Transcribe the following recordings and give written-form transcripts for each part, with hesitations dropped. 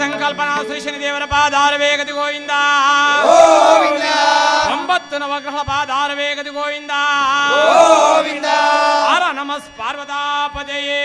ಸಂಕಲ್ಪನಾ ಶ್ರೀ ಶನಿದೇವರ ಪಾದಾರ ವೇಗತಿ ಗೋವಿಂದ. 9 ನವಗ್ರಹ ಪಾದಾರ ವೇಗತಿ ಗೋವಿಂದ. ಹರ ನಮಃ ಪಾರ್ವತಾಪದಯೇ.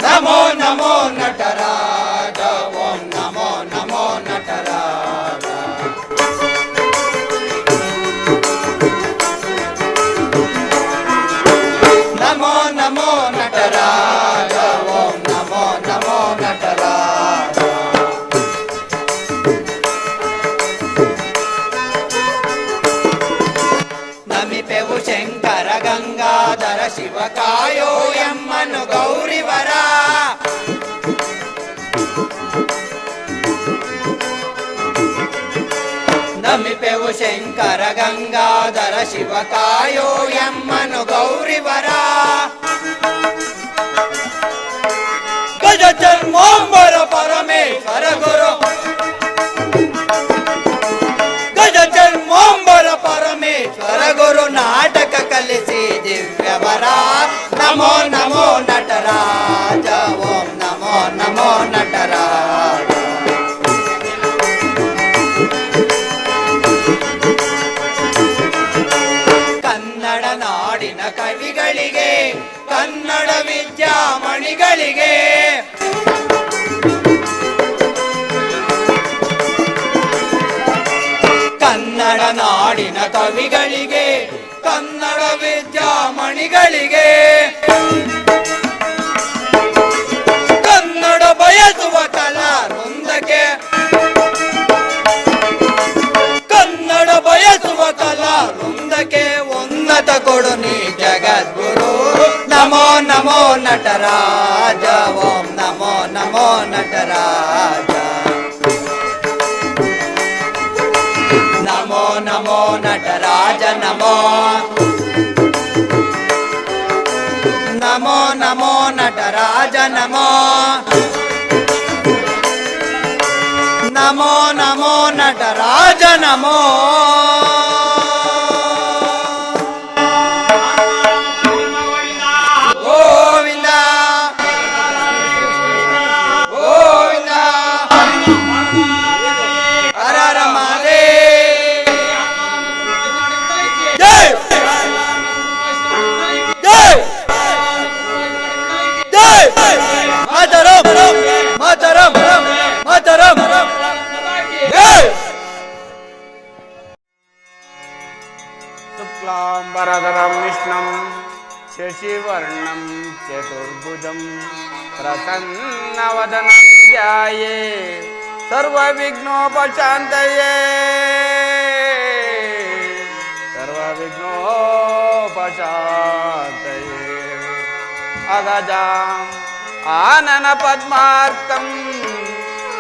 ನಮೋ ನಮೋ ನಟರಾಜ. ಓಂ ನಮೋ ನಮೋ ನಟರಾಜ. ನಮೋ ನಮೋ ನಟರಾಜ. ಓಂ ನಮೋ ನಮೋ ನಟರಾಜ. ನಮಿಪೆವು ಶಂಕರ ಗಂಗಾಧರ ಶಿವ ಕಾಯೋ ಎಮ್ಮನು ಗೌರಿವರ. ನಮಿಪೆವು ಶಂಕರ ಗಂಗಾಧರ ಶಿವ ಕಾಯೋ ಎಮ್ಮನು ಗೌರಿವರ. ಗಜ ಚರ್ಮೋಂಬರ ಪರಮೇಶ್ವರ ಗುರು. ಗಜ ಚರ್ಮೋಂಬರ ಪರಮೇಶ್ವರ ಗುರು ನಾಟಕ ಕಲಿಸಿ ದಿವ್ಯವರ. ನಮೋ ನಮೋ ನಟರಾಜ. ಓಂ ನಮೋ ನಮೋ ನಟರಾಜ. ಕನ್ನಡ ನಾಡಿನ ಕವಿಗಳಿಗೆ, ಕನ್ನಡ ವಿದ್ಯಾಮಣಿಗಳಿಗೆ, ಕನ್ನಡ ನಾಡಿನ ಕವಿಗಳಿಗೆ, ಕನ್ನಡ ವಿದ್ಯಾಮಣಿಗಳಿಗೆ, ಕನ್ನಡ ಬಯಸುವ ಕಲಾ ವೃಂದಕ್ಕೆ, ಕನ್ನಡ ಬಯಸುವ ಕಲಾ ವೃಂದಕ್ಕೆ ಉನ್ನತ ಕೊಡು ನೀ ಜಗದ್ಗುರು. ನಮೋ ನಮೋ ನಟರಾಜ. ಓಂ ನಮೋ ನಮೋ ನಟರಾಜ. ನಮೋ ನಮೋ ನಟರಾಜ. ನಮೋ ನಮೋ ನಮೋ ನಟರಾಜ. ನಮೋ ನಮೋ ನಮೋ ನಟರಾಜ. ನಮೋ ಗೋವಿಂದ ಗೋವಿಂದ. ಹರ ಹರ ಮಹಾದೇವ. ಜೈ ಜೈ ಜೈ. ಮಾತರಂ ಮಾತರಂ ಮಾತರಂ. ಜೈ. ಶುಕ್ಲಾಂಬರಧರಂ ವಿಷ್ಣುಂ ಶಶಿವರ್ಣಂ ಚತುರ್ಭುಜಂ ಪ್ರಸನ್ನವದನಂ ಧ್ಯಾಯೇ ಸರ್ವವಿಘ್ನೋಪಶಾಂತಯೇ. ಸರ್ವವಿಘ್ನೋಪಶಾಂತಯೇ. ಅಗಜಾಂ ಆನನ ಪದ್ಮಾರ್ಕಂ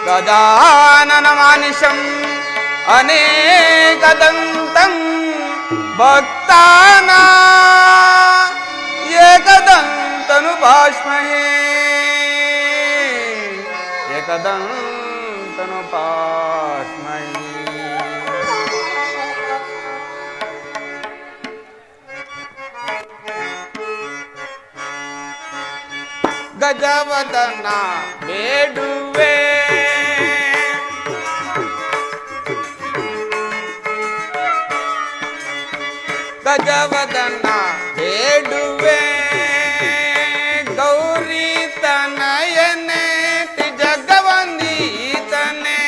ಗಜಾನನ ಮಾನಿಶಂ ಅನೇಕದಂತಂ ಭಕ್ತಾನ ಏಕದಂತನು ಭಾಷ್ಮಹೇ. ಏಕದಂತನು ಭಾಷ್ಮಹೇ. ಗಜವದನ ಬೇಡುವೆ ಗಜವದನ ಬೇಡುವೆ ಗೌರಿ ತನಯನೆ ಜಗವಂದೀತನೆ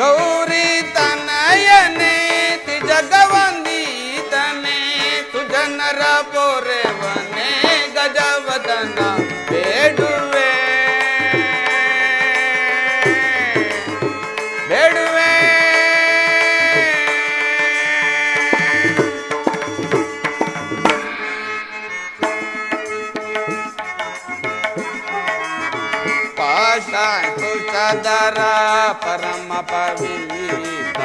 ಗೌರಿ ತನಯನೆ ಜಗವಂದೀತನೆ ತುಜನರ ಪೊರೆವನೆ ಕುಶಧರ ಪರಮ ಪವಿತ್ರ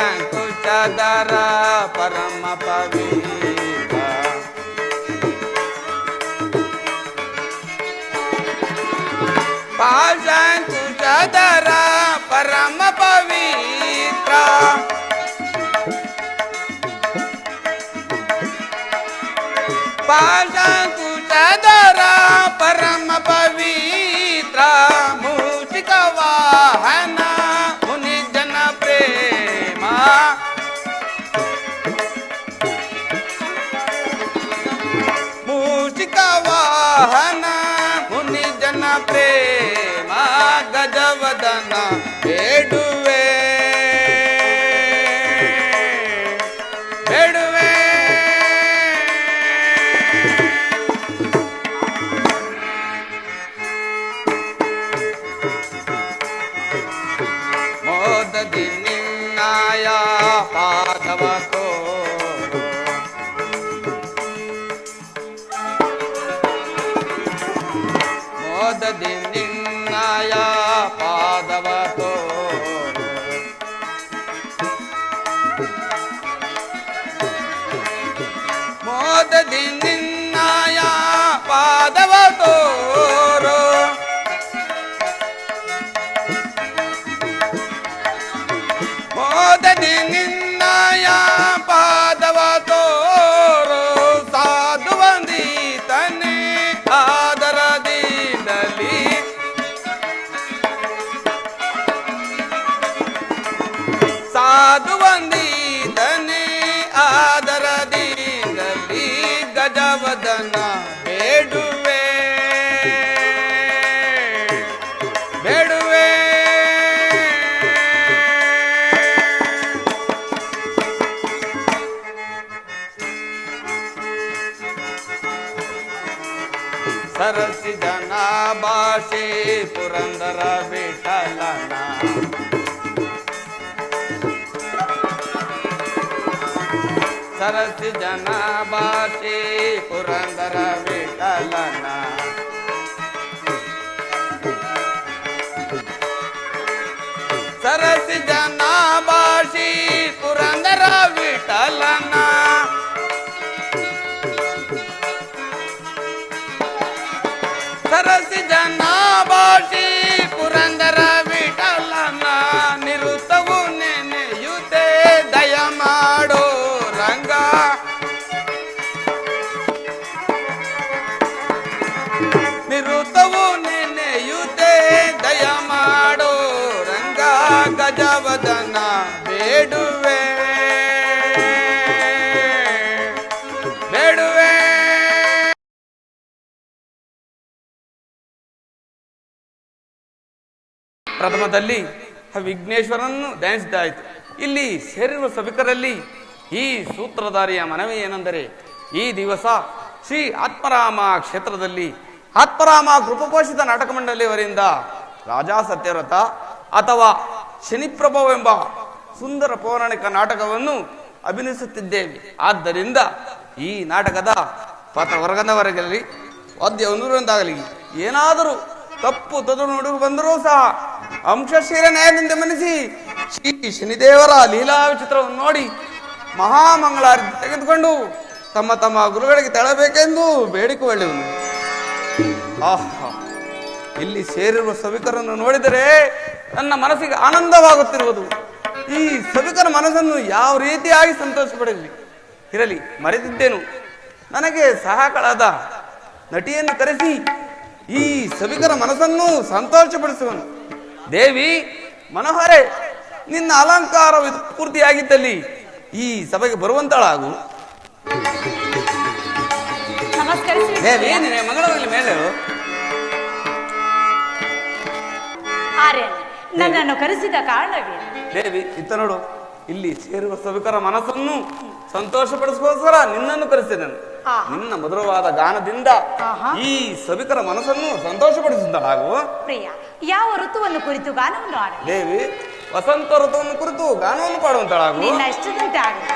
ಪಾಶಂಕುಶಧರ ಪರಮ ಪವಿತ್ರ ಪಾಶಂಕುಶಧರ ಪರಮ ಪವಿತ್ರ ಪಾಶಂಕುಶಧರ ಪರಮ ಪವಿತ್ರ ಮೂಷಿಕ ವಾಹನ ಮುನಿ ಜನ ಪ್ರೇಮ ಮೂಷಿಕ ವಾಹನ ಮುನಿ ಜನ ಪ್ರೇಮ ಗಜವದನ ಬೇಡುವೆ ಬೇಡುವೆ ಮೋದದಿ ನಿನ್ನಾಯ ಪಾದವ ತೋರು ಮೋದದಿ ನಿನ್ನಾಯ ಪಾದವ ತೋರು ಮೋದದಿ ನಿನ್ನಾಯ ಪಾದವ ತೋರು ಮೋದದಿ ನಿನ್ನಾಯ ಪಾದವ ತೋರು ಸಾಧು ವಂದಿತನೆ ಆದರದಿಂದಲಿ ಸಾಧು ವಂದಿತನೆ ಆದರದಿಂದಲಿ ಗಜವದನ ಬೇಡುವೆ ಬೇಡುವೆ ಸರಸಿ ಜನ ಭಾಷೆ ಪುರಂದರ ವಿಠಲನ ಸರಸಿ ಜನ ಭಾಷೆ ಪುರಂದರ ವಿಠಲನ ಸರಸಿ ಜನ ಭಾಷೆ ಪುರಂದರ ವಿಠಲನ ಸರಸಿ ಜನ ಭಾಷೆ ಪುರಂದರ ವಿಠಲನ ನಿರುತವು ನೆನೆಯುತ್ತೆ ದಯ ಮಾಡೋ ರಂಗ ನಿರುತವು ನೆನೆಯುತ್ತೆ ದಯ ಮಾಡೋ ರಂಗ ಗಜವದನ ಬೇಡುವೆ ಬೇಡುವೆ ಪ್ರಥಮದಲ್ಲಿ ವಿಘ್ನೇಶ್ವರನನ್ನು ಧ್ಯಾನಿಸಿದ್ದಾಯಿತು. ಇಲ್ಲಿ ಸೇರಿರುವ ಸಭಿಕರಲ್ಲಿ ಈ ಸೂತ್ರಧಾರಿಯ ಮನವಿ ಏನೆಂದರೆ, ಈ ದಿವಸ ಶ್ರೀ ಆತ್ಮರಾಮ ಕ್ಷೇತ್ರದಲ್ಲಿ ಆತ್ಮರಾಮ ಕೃಪಪೋಷಿತ ನಾಟಕ ಮಂಡಳಿಯವರಿಂದ ರಾಜಾ ಸತ್ಯವ್ರತ ಅಥವಾ ಶನಿಪ್ರಭವೆಂಬ ಸುಂದರ ಪೌರಾಣಿಕ ನಾಟಕವನ್ನು ಅಭಿನಯಿಸುತ್ತಿದ್ದೇವೆ. ಆದ್ದರಿಂದ ಈ ನಾಟಕದ ಪತ್ರವರ್ಗದವರೆಗಲಿ ವಾದ್ಯ ಒಂದೊಂದಾಗಲಿ ಏನಾದರೂ ತಪ್ಪು ತೊದಲು ಬಂದರೂ ಸಹ ಅಂಶಶೀಲ ನ್ಯಾಯದಿಂದ ಮನಿಸಿ ಶ್ರೀ ಶನಿದೇವರ ಲೀಲಾ ಚಿತ್ರವನ್ನು ನೋಡಿ ಮಹಾಮಂಗಳಾರತಿ ತೆಗೆದುಕೊಂಡು ತಮ್ಮ ತಮ್ಮ ಗುರುಗಳಿಗೆ ತೆಳಬೇಕೆಂದು ಬೇಡಿಕೊಳ್ಳುವುದು. ಆಹಾ, ಇಲ್ಲಿ ಸೇರಿರುವ ಸಭಿಕರನ್ನು ನೋಡಿದರೆ ನನ್ನ ಮನಸ್ಸಿಗೆ ಆನಂದವಾಗುತ್ತಿರುವುದು. ಈ ಸಭಿಕರ ಮನಸ್ಸನ್ನು ಯಾವ ರೀತಿಯಾಗಿ ಸಂತೋಷ ಪಡೆಯಲಿ ಇರಲಿ ಮರೆತಿದ್ದೇನು. ನನಗೆ ಸಹಾಯಕಳಾದ ನಟಿಯನ್ನು ಕರೆಸಿ ಈ ಸಭಿಕರ ಮನಸ್ಸನ್ನು ಸಂತೋಷಪಡಿಸುವನು. ದೇವಿ ಮನೋಹರೆ, ನಿನ್ನ ಅಲಂಕಾರ ಪೂರ್ತಿಯಾಗಿದ್ದಲ್ಲಿ ಈ ಸಭೆಗೆ ಬರುವಂತಳಾಗು. ದೇವಿ, ನಿನ್ನ ಮಂಗಳೂರಲ್ಲಿ ಮೇಲೆ ನನ್ನನ್ನು ಕರೆಸಿದ ಕಾರಣವೇ? ದೇವಿ, ಇತ್ತ ನೋಡು, ಇಲ್ಲಿ ಸೇರುವ ಸಭಿಕರ ಮನಸ್ಸನ್ನು ಸಂತೋಷಪಡಿಸೋಸ್ಕರ ನಿನ್ನನ್ನು ಕರೆಸಿದನು. ನಿನ್ನ ಮಧುರವಾದ ಗಾನದಿಂದ ಈ ಸಭಿಕರ ಮನಸ್ಸನ್ನು ಸಂತೋಷಪಡಿಸಿದಳಾಗು. ಪ್ರಿಯ, ಯಾವ ಋತುವನ್ನು ಕುರಿತು ಗಾನವನ್ನು ಆಡ? ದೇವಿ, ವಸಂತ ಋತುವನ್ನು ಕುರಿತು ಗಾನವನ್ನು ಪಾಡುವಂತಳಾಗು. ನಿನ್ನ ಇಷ್ಟದಂತೆ ಆಗಲಿ.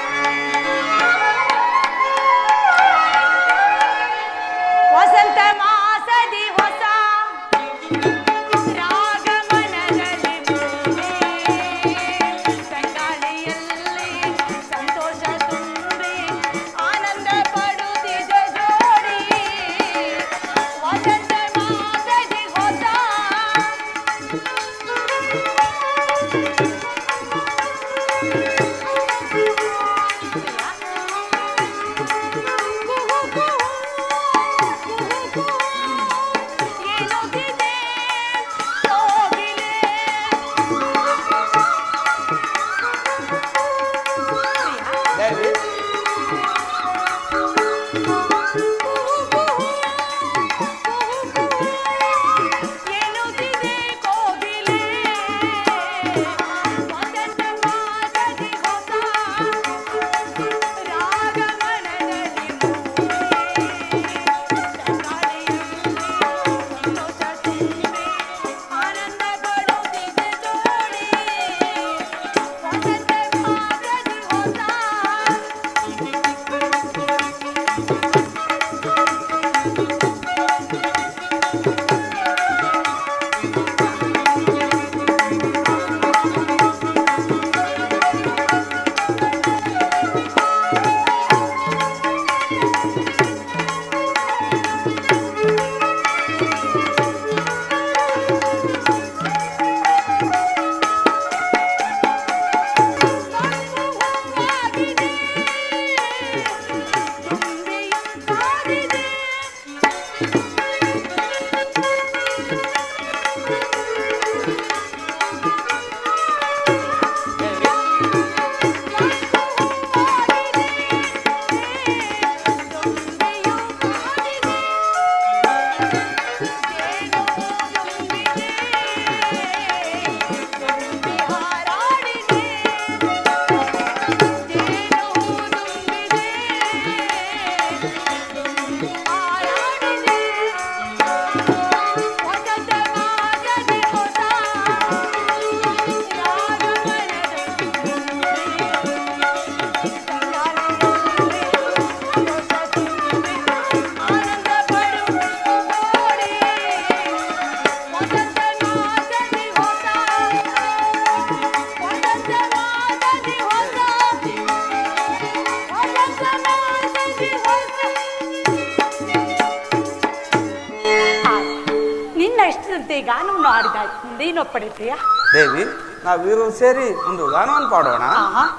ಗಾನವನ್ನು ಹಾಡಿದಾಯ್ತು. ಮುಂದೇನು ಪಡೆಯುತ್ತೀಯಾ ದೇವಿ? ನಾವಿರು ಸೇರಿ ಒಂದು ಗಾನವನ್ನು ಪಾಡೋಣ.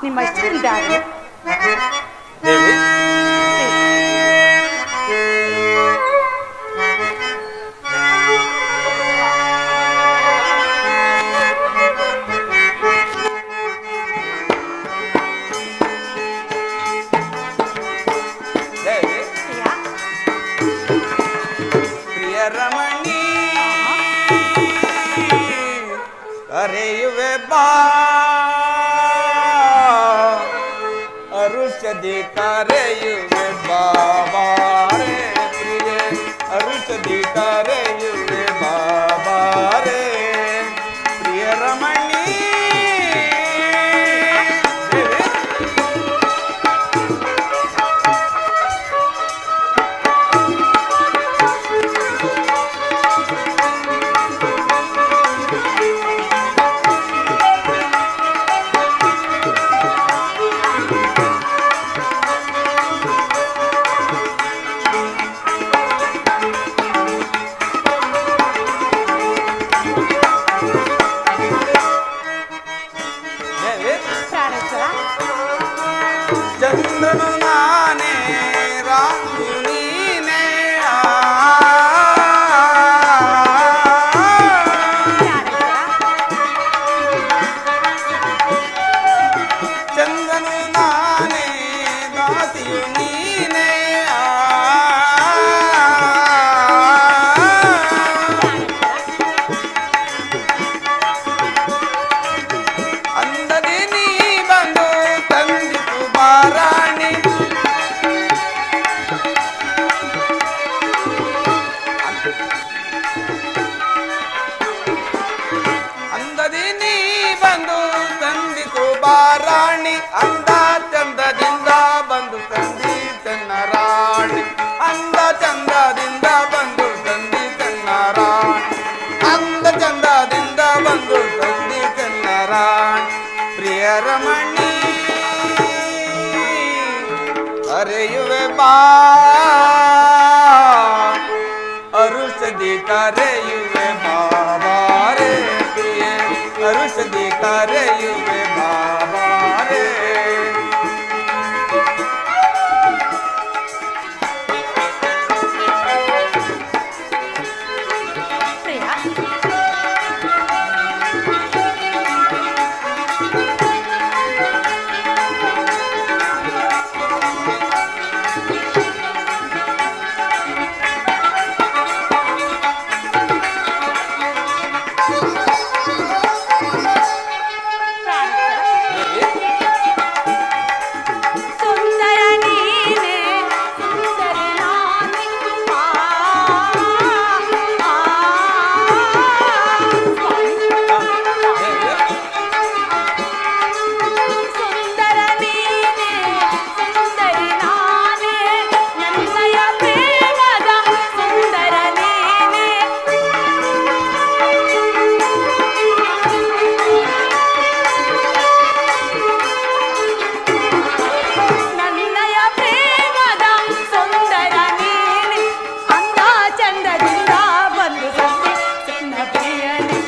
ನಿಮ್ಮ ಇಷ್ಟದಿಂದ ದೇವಿ. ರಮಣಿ ಕರೆಯುವೆ ಬಾ ಅರುಷದಿ ಕರೆಯುವೆ ಬಾಬಾರೆ ಪ್ರಿಯ ಅರುಷದಿ ಕರೆಯುವೆ ಬಾಬಾರೆ ಪ್ರಿಯ ರಮಣಿ. ಚಂದ್ರನು ನಾನೇ ರಾಜು ನೀನೇ ಚಂದ್ರನು ನಾನೇ ದಾಸಿಯು ನೀನೇ ಅಂದದಿ ನೀ ಬಂದು ತಂದಿತು ಬಾರಾಣಿ ಅಂದದಿ ನೀ ಬಂದು ತಂದಿತು ಬಾರಾಣಿ ಅಂದ ಚಂದದಿಂದ ಬಂದು ತಂದಿ ತನ್ನ ರಾಣಿ ಅಂದ ಚಂದದಿಂದ ಬಂದು ತಂದಿ ತನ್ನ ರಾಣಿ ಅಂದ ಚಂದದಿಂದ ಬಂದು ತಂದಿ ತನ್ನ ರಾಣಿ ಪ್ರಿಯ ರಮಣಿ ಕರೆಯುವೆ ಬಾ ಅರುಷದಿ ಕರೆಯುವೆ ಬಾಬಾರೆ ಪ್ರಿಯ ಅರುಷದಿ ಕರೆಯುವೆ ಕರೆಯುವೆ ಬಾಬಾರೇ. ಪ್ರಿಯ ಸುಂದರ ನೀನೆ ಸುಂದರ ನಾನೇ ಸುಂದರ ನೀನೆ ಸುಂದರಿ ನಾನೇ ನನ್ನಯ ಪ್ರೇಮದ ಸುಂದರ ನೀನೆ ನನ್ನಯ ಪ್ರೇಮದ ಸುಂದರ ನೀನೆ ಅಂದ ಚಂದದಿಂದ ಬಂದು ಸಂಧಿ ಸಣ್ಣ ಪ್ರಿಯನೇ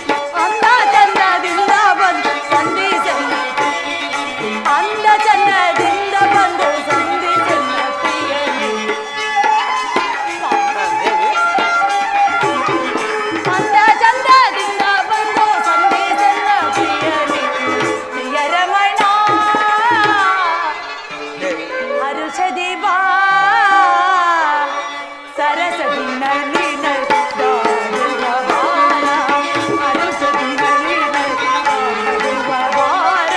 ಅಂದ ಚಂದದಿಂದ ಬಂದು ಸಂಧಿ ಸಣ್ಣ ಅಂದ ಚಂದದಿಂದ ಬಂದು ಸಂಧಿ ಸಣ್ಣ ಪ್ರಿಯನೇ ಅಂದ ಚಂದದಿಂದ ಬಂದು ಸಂಧಿ ಸಣ್ಣ ಪ್ರಿಯನೇ ಪ್ರಿಯರಮಣ ಹರುಷದಿ ಬಾ ಸರಸದಿ ನಳಿನ ದಾರುವ ಬಾರ ಹರುಷದಿ ನಳಿನ ದಾರುವ ಬಾರ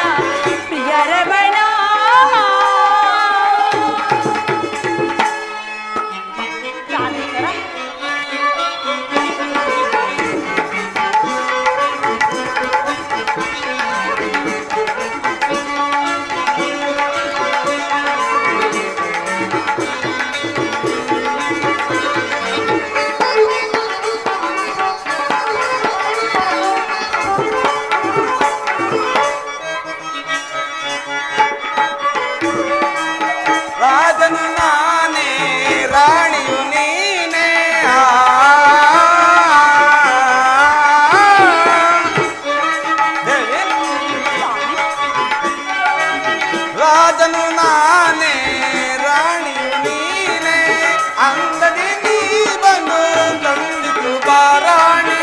ಪ್ರಿಯರಮಣ ಪ್ರಾಣೇಶ್ವರ ರಾಜನು ನಾನೇ ರಾಣಿಯು ನೀನೇ ದೇವಿ ರಾಜನು ನಾನೇ ರಾಣಿಯು ನೀನೇ ಅಂದದಿ ನೀ ಬಂದು ತಂದಿತು ಬಾರಾಣಿ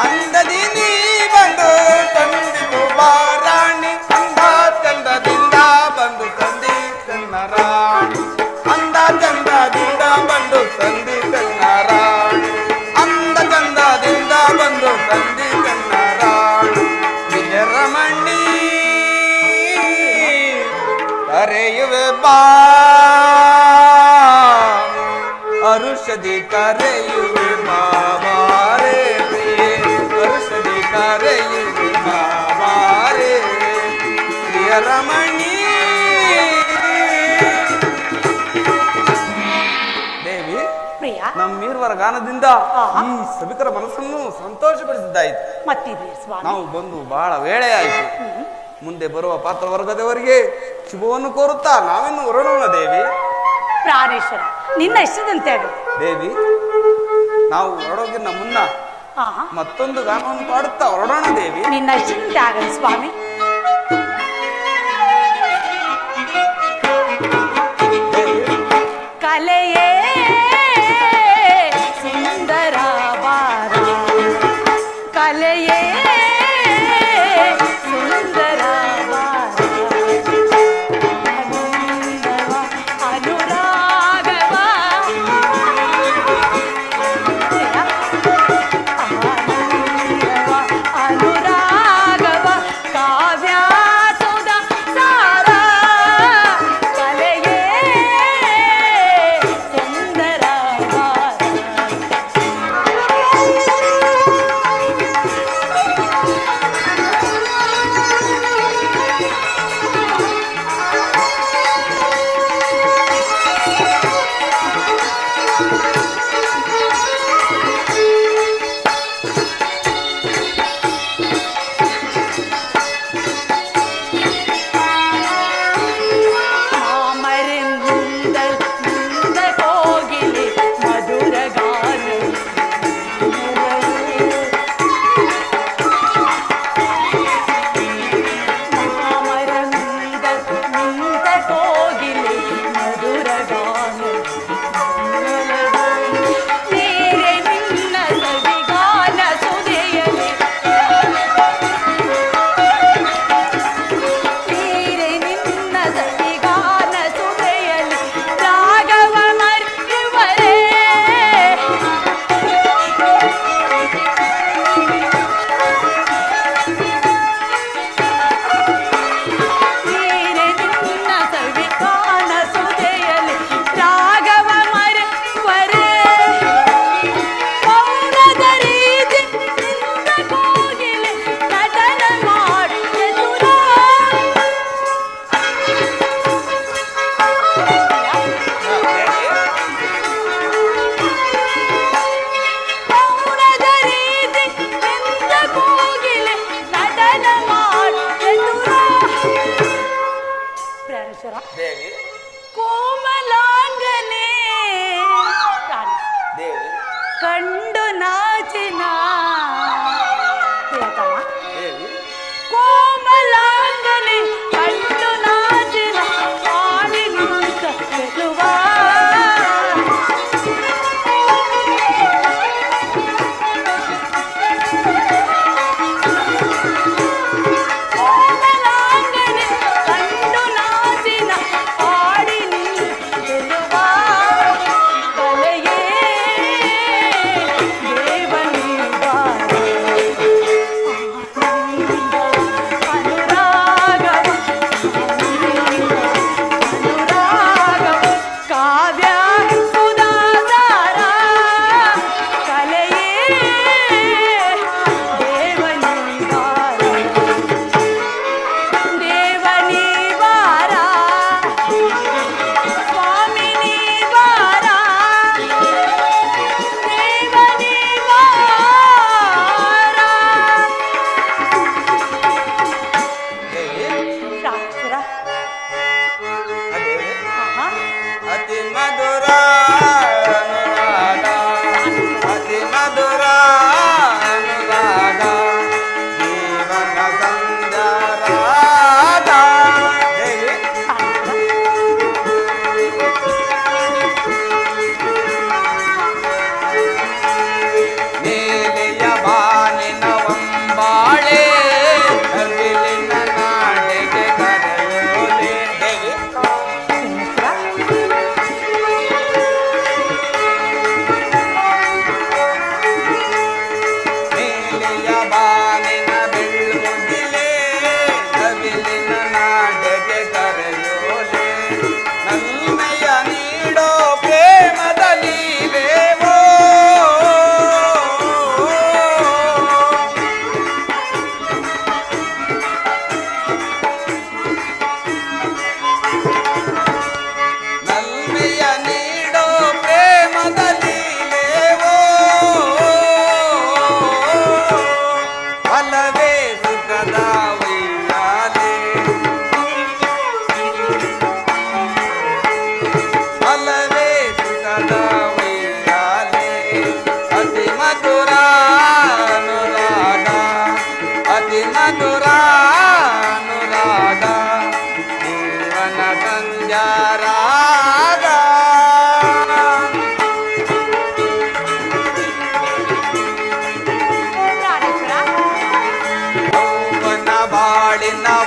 ಅಂದದಿ ನೀ ಬಂದು ತಂದಿತು ಬಾರಾಣಿ ಅಂದ ಚಂದದಿಂದ ಬಂದು ತಂದಿ ಕನ್ನರಾಣಿ ಅಂದ ಚಂದದಿಂದ ಬಂದು ತಂದಿ ಕನ್ನರಾಣಿ ಅಂದ ಚಂದದಿಂದ ಬಂದು ತಂದಿ ಕನ್ನರಾಣಿ ವಿಜಯರಮಣಿ ಕರೆಯುವೆ ಬಾ ಅರುಷದಿ ಕರೆಯುವೆ ಬಾಬಾರೇ ಪ್ರಿಯೆ ಅರುಷದಿ ಕರೆಯುವೆ ಬಾಬಾರೇ ಪ್ರಿಯರಮಣಿ ದೇವಿ ಪ್ರಿಯ ನಮ್ಮೀರ್ವರ ಗಾನದಿಂದ ಈ ಸಭಿಕರ ಮನಸ್ಸನ್ನು ಸಂತೋಷಪಡಿಸಿದ್ದಾಯಿತು. ಮತ್ತಿದೆ ಸ್ವಾಮಿ ನಾವು ಬಂದು ಬಹಳ ವೇಳೆಯಾಯಿತು. ಮುಂದೆ ಬರುವ ಪಾತ್ರ ವರ್ಗದವರಿಗೆ ಶುಭವನ್ನು ಕೋರುತ್ತಾ ನಾವಿನ್ನು ಹೊರಡೋಣ ದೇವಿ. ಪ್ರಾಣೇಶ್ವರ ನಿನ್ನ ಇಷ್ಟದಂತೆ ಅದು ದೇವಿ ನಾವು ಹೊರಡೋಗಿನ್ನ ಮುನ್ನ ಆಹಾ ಮತ್ತೊಂದು ಗಾನವನ್ನು ಪಾಡುತ್ತಾ ಹೊರಡೋಣ ದೇವಿ. ನಿನ್ನ ಇಷ್ಟದಂತೆ ಆಗಲಿ ಸ್ವಾಮಿ. ಕಲೆಯೇ ಸುಂದರ ಬಾರ ಕಲೆಯೇ ಸುಂದರ ಬಾರ ಆನಂದವ ಅನುರಾಗವ ಆನಂದವ ಅನುರಾಗವ ಕಾವ್ಯಾಸುದ ಸಾರ ಕಲೆಯೇ ಸುಂದರ ಬಾರ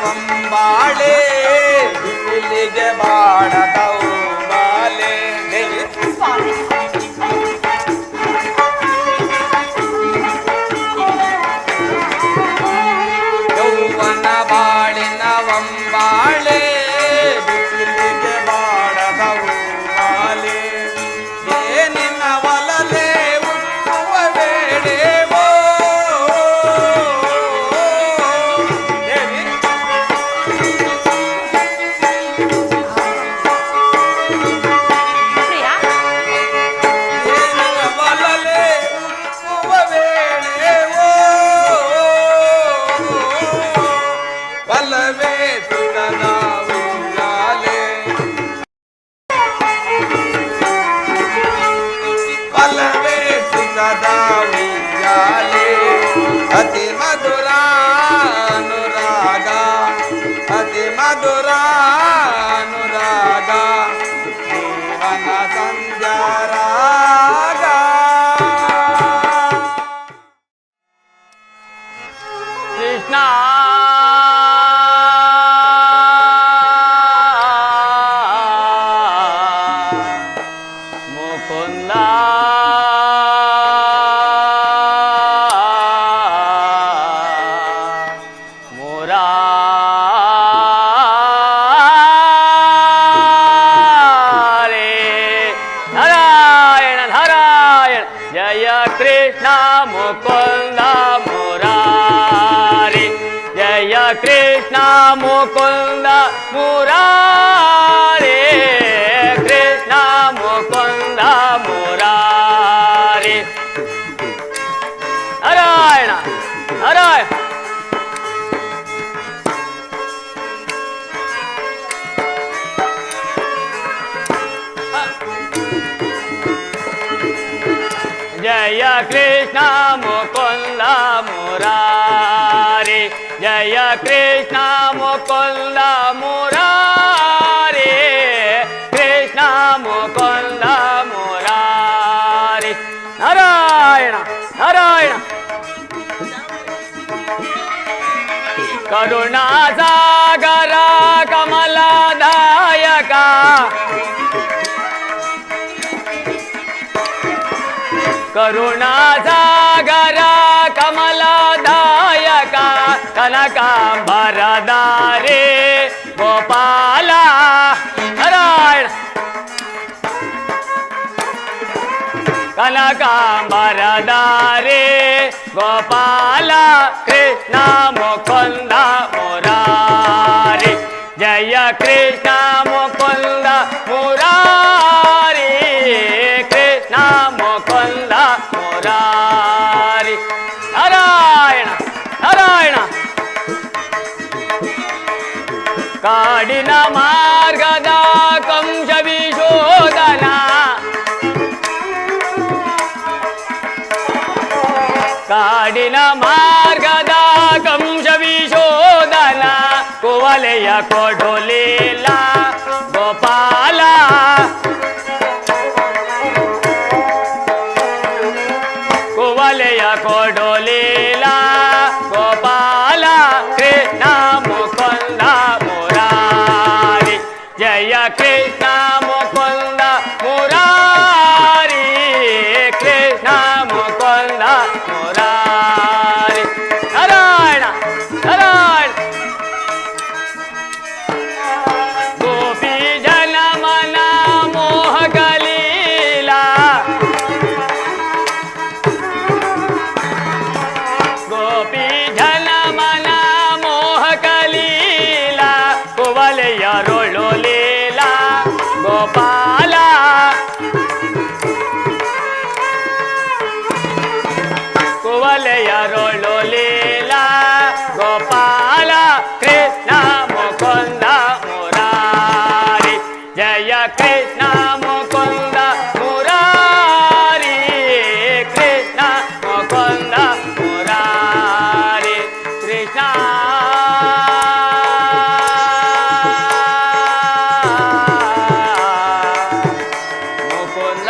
ಒಂಬಾಳೆ ಬಿಸಿಲಿಗೆ ಬಾಡದವು ಬಾಲೆ ದೇವಿ ಸ್ವಾಮಿ ಯೌವನ ಬಾಳಿನ ಒಂಬಾಳೆ ಬಿಸಿಲಿಗೆ ಬಾಡದವು ಬಾಲೆ ಏನಿನ ಒಲಲೆ ಉಕ್ಕುವ ವೇಳೆವೋ ದೇವಿ ಪ್ರಿಯ ಏನಿನ ಒಲಲೆ ಉಕ್ಕುವ ವೇಳೆವೋ ಬಲವೇ ಸುಖದ ಉಯ್ಯಾಲೆ ಬಲವೇ ಸುಖದ ಉಯ್ಯಾಲೆ ಅತಿ ಮಧುರ ಅನುರಾಗ ಅತಿ ಮಧುರ ಅನುರಾಗ ಜೀವನ ಸಂಜಾರಾಗ ಕೃಷ್ಣ ಮುಕುಂದ ಮುರಾರೇ ನಾರಾಯಣ ನಾರಾಯಣ ಜಯ ಕೃಷ್ಣ ಮುಕುಂದ ಮುರಾರಿ ಜಯ ಕೃಷ್ಣ ಮುಕುಂದ ಮುರಾರಿ ಕೃಷ್ಣ ಮುಕುಂದ ಮುರಾರಿ ನಾರಾಯಣ ನಾರಾಯಣ जय कृष्ण मुकुंद मुरारी जय कृष्ण मुकुंद मुरारी कृष्ण मुकुंद मुरारी नारायण नारायण करुणा सागर कमलदायका करुणा सागर कमलदायक कनकांबरधारी गोपाल नारायण कनकांबरधारी गोपाल कृष्ण मुकुंद मुरारी जय कृष्ण मुकुंद मुरारी कृष्ण मुकुंद मुरारी नारायण नारायण काडिन मार्गद कंस विशोधन काडिन मार्गद कंस विशोधन कुवलय कोडुलीला गोपाल कुवलय कोडुलीला गोपाल कृष्ण मुकुंद मुरारी जय कृष्ण मुकुंद मुरारी कृष्ण मुकुंद मुरारी नारायण नारायण गोपी जन मन मोह गलीला गोपी जन मन मोह कलीला कुवलय रोಳು लीला गोपाल कुवलय रोಳು लीला गोपाल कृष्ण मुकुंद मुरारी जय कृष्ण मुकुंद मुरारी कृष्ण मुकुंद मुरारी कृष्ण मुकुंद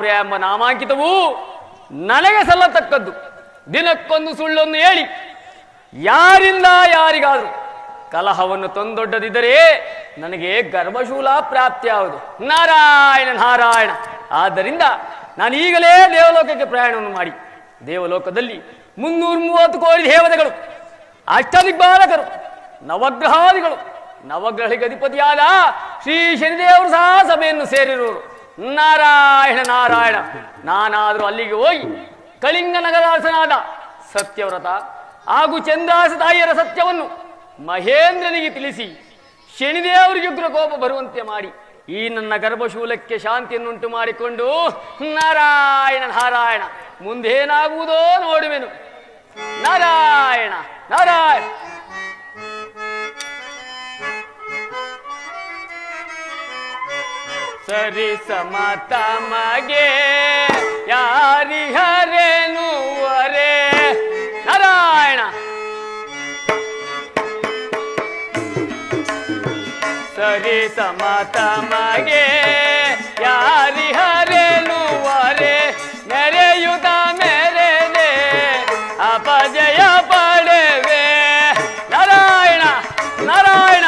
ಜನಪ್ರಿಯ ಎಂಬ ನಾಮಾಂಕಿತವು ನನಗೆ ಸಲ್ಲತಕ್ಕದ್ದು. ದಿನಕ್ಕೊಂದು ಸುಳ್ಳೊಂದು ಹೇಳಿ ಯಾರಿಂದ ಯಾರಿಗಾದರೂ ಕಲಹವನ್ನು ತಂದೊಡ್ಡದಿದ್ದರೆ ನನಗೆ ಗರ್ಭಶೂಲ ಪ್ರಾಪ್ತಿಯಾಗುವುದು. ನಾರಾಯಣ ನಾರಾಯಣ. ಆದ್ದರಿಂದ ನಾನು ಈಗಲೇ ದೇವಲೋಕಕ್ಕೆ ಪ್ರಯಾಣವನ್ನು ಮಾಡಿ ದೇವಲೋಕದಲ್ಲಿ 330 ಕೋಟಿ ದೇವತೆಗಳು, ಅಷ್ಟದಿಗ್ಬಾಲಕರು, ನವಗ್ರಹಾದಿಗಳು, ನವಗ್ರಹಗಳಿಗೆ ಅಧಿಪತಿಯಾದ ಶ್ರೀ ಶನಿದೇವರು ಸಹ ಸಭೆಯನ್ನು ಸೇರಿರುವರು. ನಾರಾಯಣ ನಾರಾಯಣ. ನಾನಾದರೂ ಅಲ್ಲಿಗೆ ಹೋಗಿ ಕಳಿಂಗ ನಗರಾಸನಾದ ಸತ್ಯವ್ರತ ಹಾಗೂ ಚಂದ್ರಾಸ ತಾಯಿಯರ ಸತ್ಯವನ್ನು ಮಹೇಂದ್ರನಿಗೆ ತಿಳಿಸಿ ಶನಿದೇವರಿಗೆ ಉಗ್ರ ಕೋಪ ಬರುವಂತೆ ಮಾಡಿ ಈ ನನ್ನ ಗರ್ಭಶೂಲಕ್ಕೆ ಶಾಂತಿಯನ್ನುಂಟು ಮಾಡಿಕೊಂಡು ನಾರಾಯಣ ನಾರಾಯಣ ಮುಂದೇನಾಗುವುದೋ ನೋಡುವೆನು. ನಾರಾಯಣ ನಾರಾಯಣ. ಸರಿ ಸಮತ ಮಗೆ ಯಾರಿಹರೇನುವರೇ. ನಾರಾಯಣ. ಸರಿ ಸಮತ ಮಗೆ ಯಾರಿಹರೇನುವರೇ. ಮೆರೆಯುತ ಮೆರೆದೆ ಅಪಜಯ ಪಡೆವೆ. ನಾರಾಯಣ ನಾರಾಯಣ.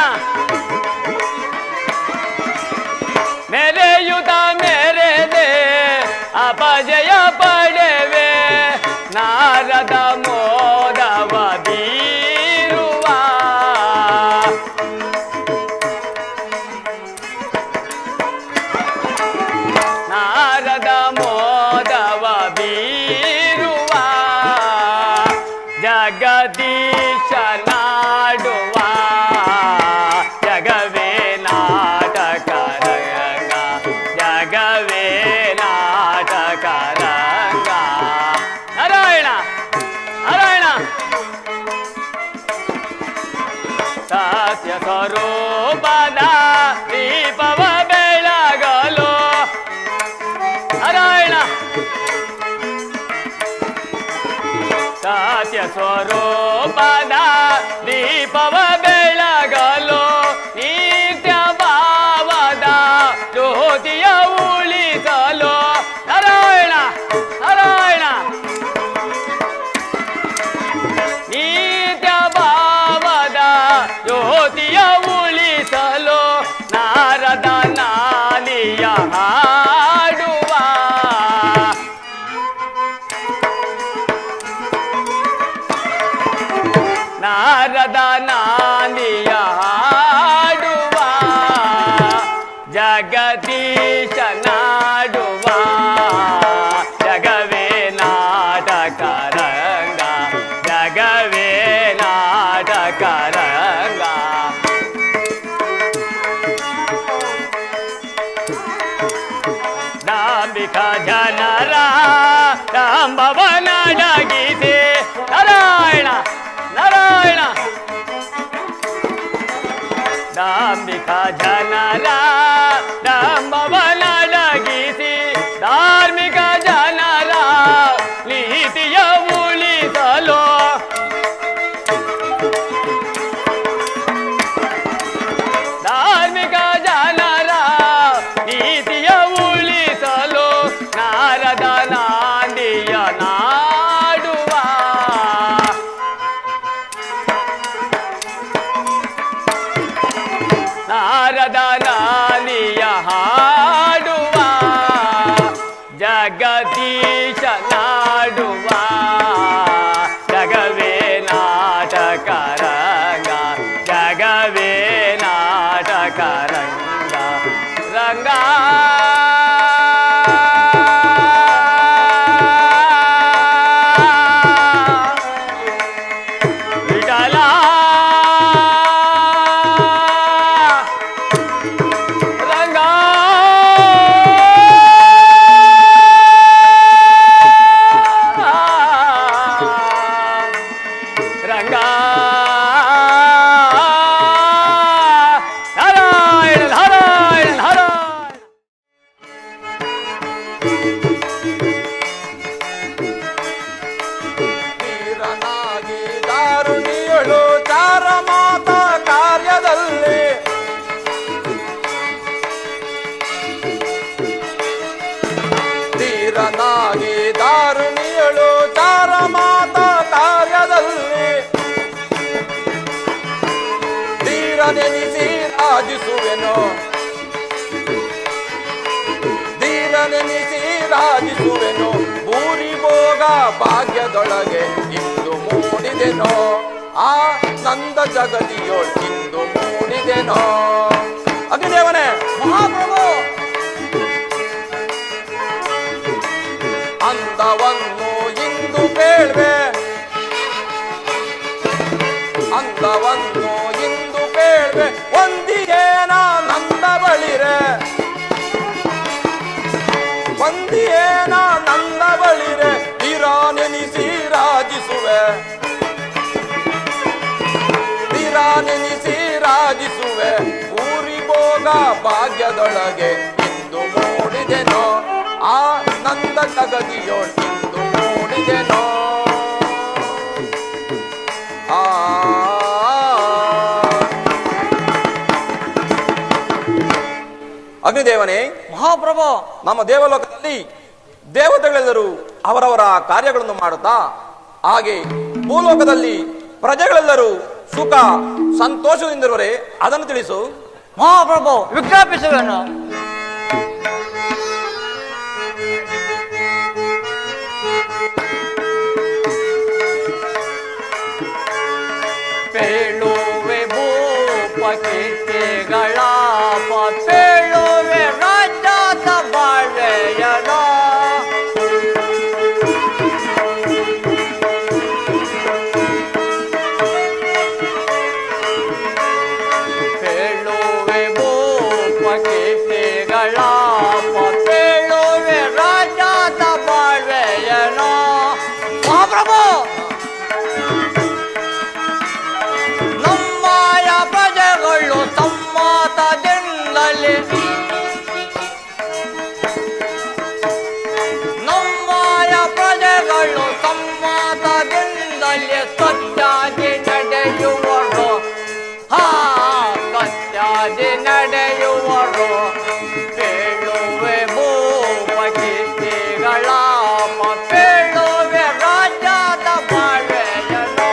ಮೆರೆಯುತ ಮೆರೆದೆ ಅಪಜಯ ಪಡೆವೆ. ನಾರದ ಮೋದವ ಬೀರುವ ನಾರದ ಮೋದವ ಬೀರುವ ಜಗದೀಶ ನಾಡುವ ಜಗವೇ ನಾಟಕ ರಂಗ. ಜಗವೇ ನಾಟಕ ರಂಗ. ನಾರಾಯಣ ನಾರಾಯಣ. ಸತ್ಯ ಸ್ವರೂಪದ ದೀಪವ ಬೆಳಗಲು. ನಾರಾಯಣ. ಸತ್ಯ ಸ್ವರೂಪದ ದೀಪವ ಬೆಳಗಲು ನಿತ್ಯ ಭಾವದ ಜ್ಯೋತಿಯ ಉಳಿಸಲು. ನಾರಾಯಣ ನಾರಾಯಣ. ನಿತ್ಯ ಭಾವದ ಜ್ಯೋತಿಯ ಉಳಿಸಲು ನಾರದ ನಾಲಿಯ ಹಾಡುವ ನಾರದ ನಾಲಿಯ ಹಾಡುವ ಜಗದೀಶ ನಾಡುವ ಜಗವೇ ನಾಟಕ ರಂಗ. ಜಗವೇ ನಾಟಕ ರಂಗ. ದಾಂಬಿಕ ಜನರ ದಾಂಬವನಡಗಿಸಿ. ನಾರಾಯಣ ನಾರಾಯಣ. ದಾಂಬಿಕ ಜನರ ದಾಂಬವನಡಗಿಸಿ ಧಾರ್ಮಿಕ ಜನರ ನೀತಿಯ ಉಳಿಸಲು. ಧಾರ್ಮಿಕ ಜನರ ನೀತಿಯ ಉಳಿಸಲು ನಾರದ ನಾಂದಿಯ ನಾಡುವ ನಾರದ ನಾಲಿಯ ಹಾಡುವ ಜಗದೀಶ ನಾಡುವ ಜಗವೇ ನಾಟಕ ರಂಗ. ಜಗವೇ ನಾಟಕ ರಂಗ ರಂಗ. ವಿಠಲ ರಂಗ. ರಾಜಿಸುವೆನು ಭೂರಿ ಭೋಗ ಭಾಗ್ಯದೊಳಗೆ ಇಂದು ಮೂಡಿದೆನೋ ಆ ನಂದ ಜಗದಿಯೋ ಇಂದು ಮೂಡಿದೆನೋ. ಅಗ್ನಿದೇವನೇ ಮಹಾಪ್ರಭು ಅಂದವನ್ನು ಇಂದು ಬೇಳ್ವೆ ಅಂದವನ್ನು ಇಂದು ಬೇಳ್ವೆ ಒಂದಿಯೇನ ನಂದ ಬಳಿರೆ ಒಂದಿಯೇನ ನಂದ ಬಳಿರೆ ತೀರಾನೆನಿಸಿ ರಾಜಿಸುವೆ ತೀರಾನೆನಿಸಿ ರಾಜಿಸುವೆ ಊರಿ ಭೋಗ ಭಾಗ್ಯದೊಳಗೆ ಇಂದು ಮೂಡಿದೆನೋ ಆ ನಂದ ಜಗದಿಯೋ ಇಂದು ಮೂಡಿದೆನೋ. ಅಗ್ನಿದೇವನೇ ಮಹಾಪ್ರಭು ನಮ್ಮ ದೇವಲೋಕದಲ್ಲಿ ದೇವತೆಗಳೆಲ್ಲರೂ ಅವರವರ ಕಾರ್ಯಗಳನ್ನು ಮಾಡುತ್ತಾ ಹಾಗೆ ಭೂಲೋಕದಲ್ಲಿ ಪ್ರಜೆಗಳೆಲ್ಲರೂ ಸುಖ ಸಂತೋಷದಿಂದಿರುವರೆ ಅದನ್ನು ತಿಳಿಸು. ಮಹಾಪ್ರಭು ವಿಜ್ಞಾಪಿಸುವೆನು. ಪೇಳುವೆ ಭೂಪಕೀರ್ತಿಗಳ ಪೇಳುವೆ ರಾಜ್ಯದ ಬಾಳೆಯನ ಪೇಳುವೆ ಭೂಪಕೀರ್ತಿಗಳ ಪೇಳುವೆ ರಾಜ್ಯದ ಬಾಳೆಯನ. ಮಹಾಪ್ರಭು ನಮ್ಮಯ ಪ್ರಜೆಗಳು ಸಮ್ಮತದಿಂದಲೇ ನಮ್ಮಯ ಪ್ರಜೆಗಳು ಸಮ್ಮತದಿಂದಲೇ ಸತ್ಯಾದಿ ನಡೆಯುವರು. ಸತ್ಯಾದಿ ನಡೆಯುವರು. ಪೇಳುವೆ ಭೂಪಕೀರ್ತಿಗಳ ಪೇಳುವೆ ರಾಜ್ಯದ ಬಾಳೆಯನು.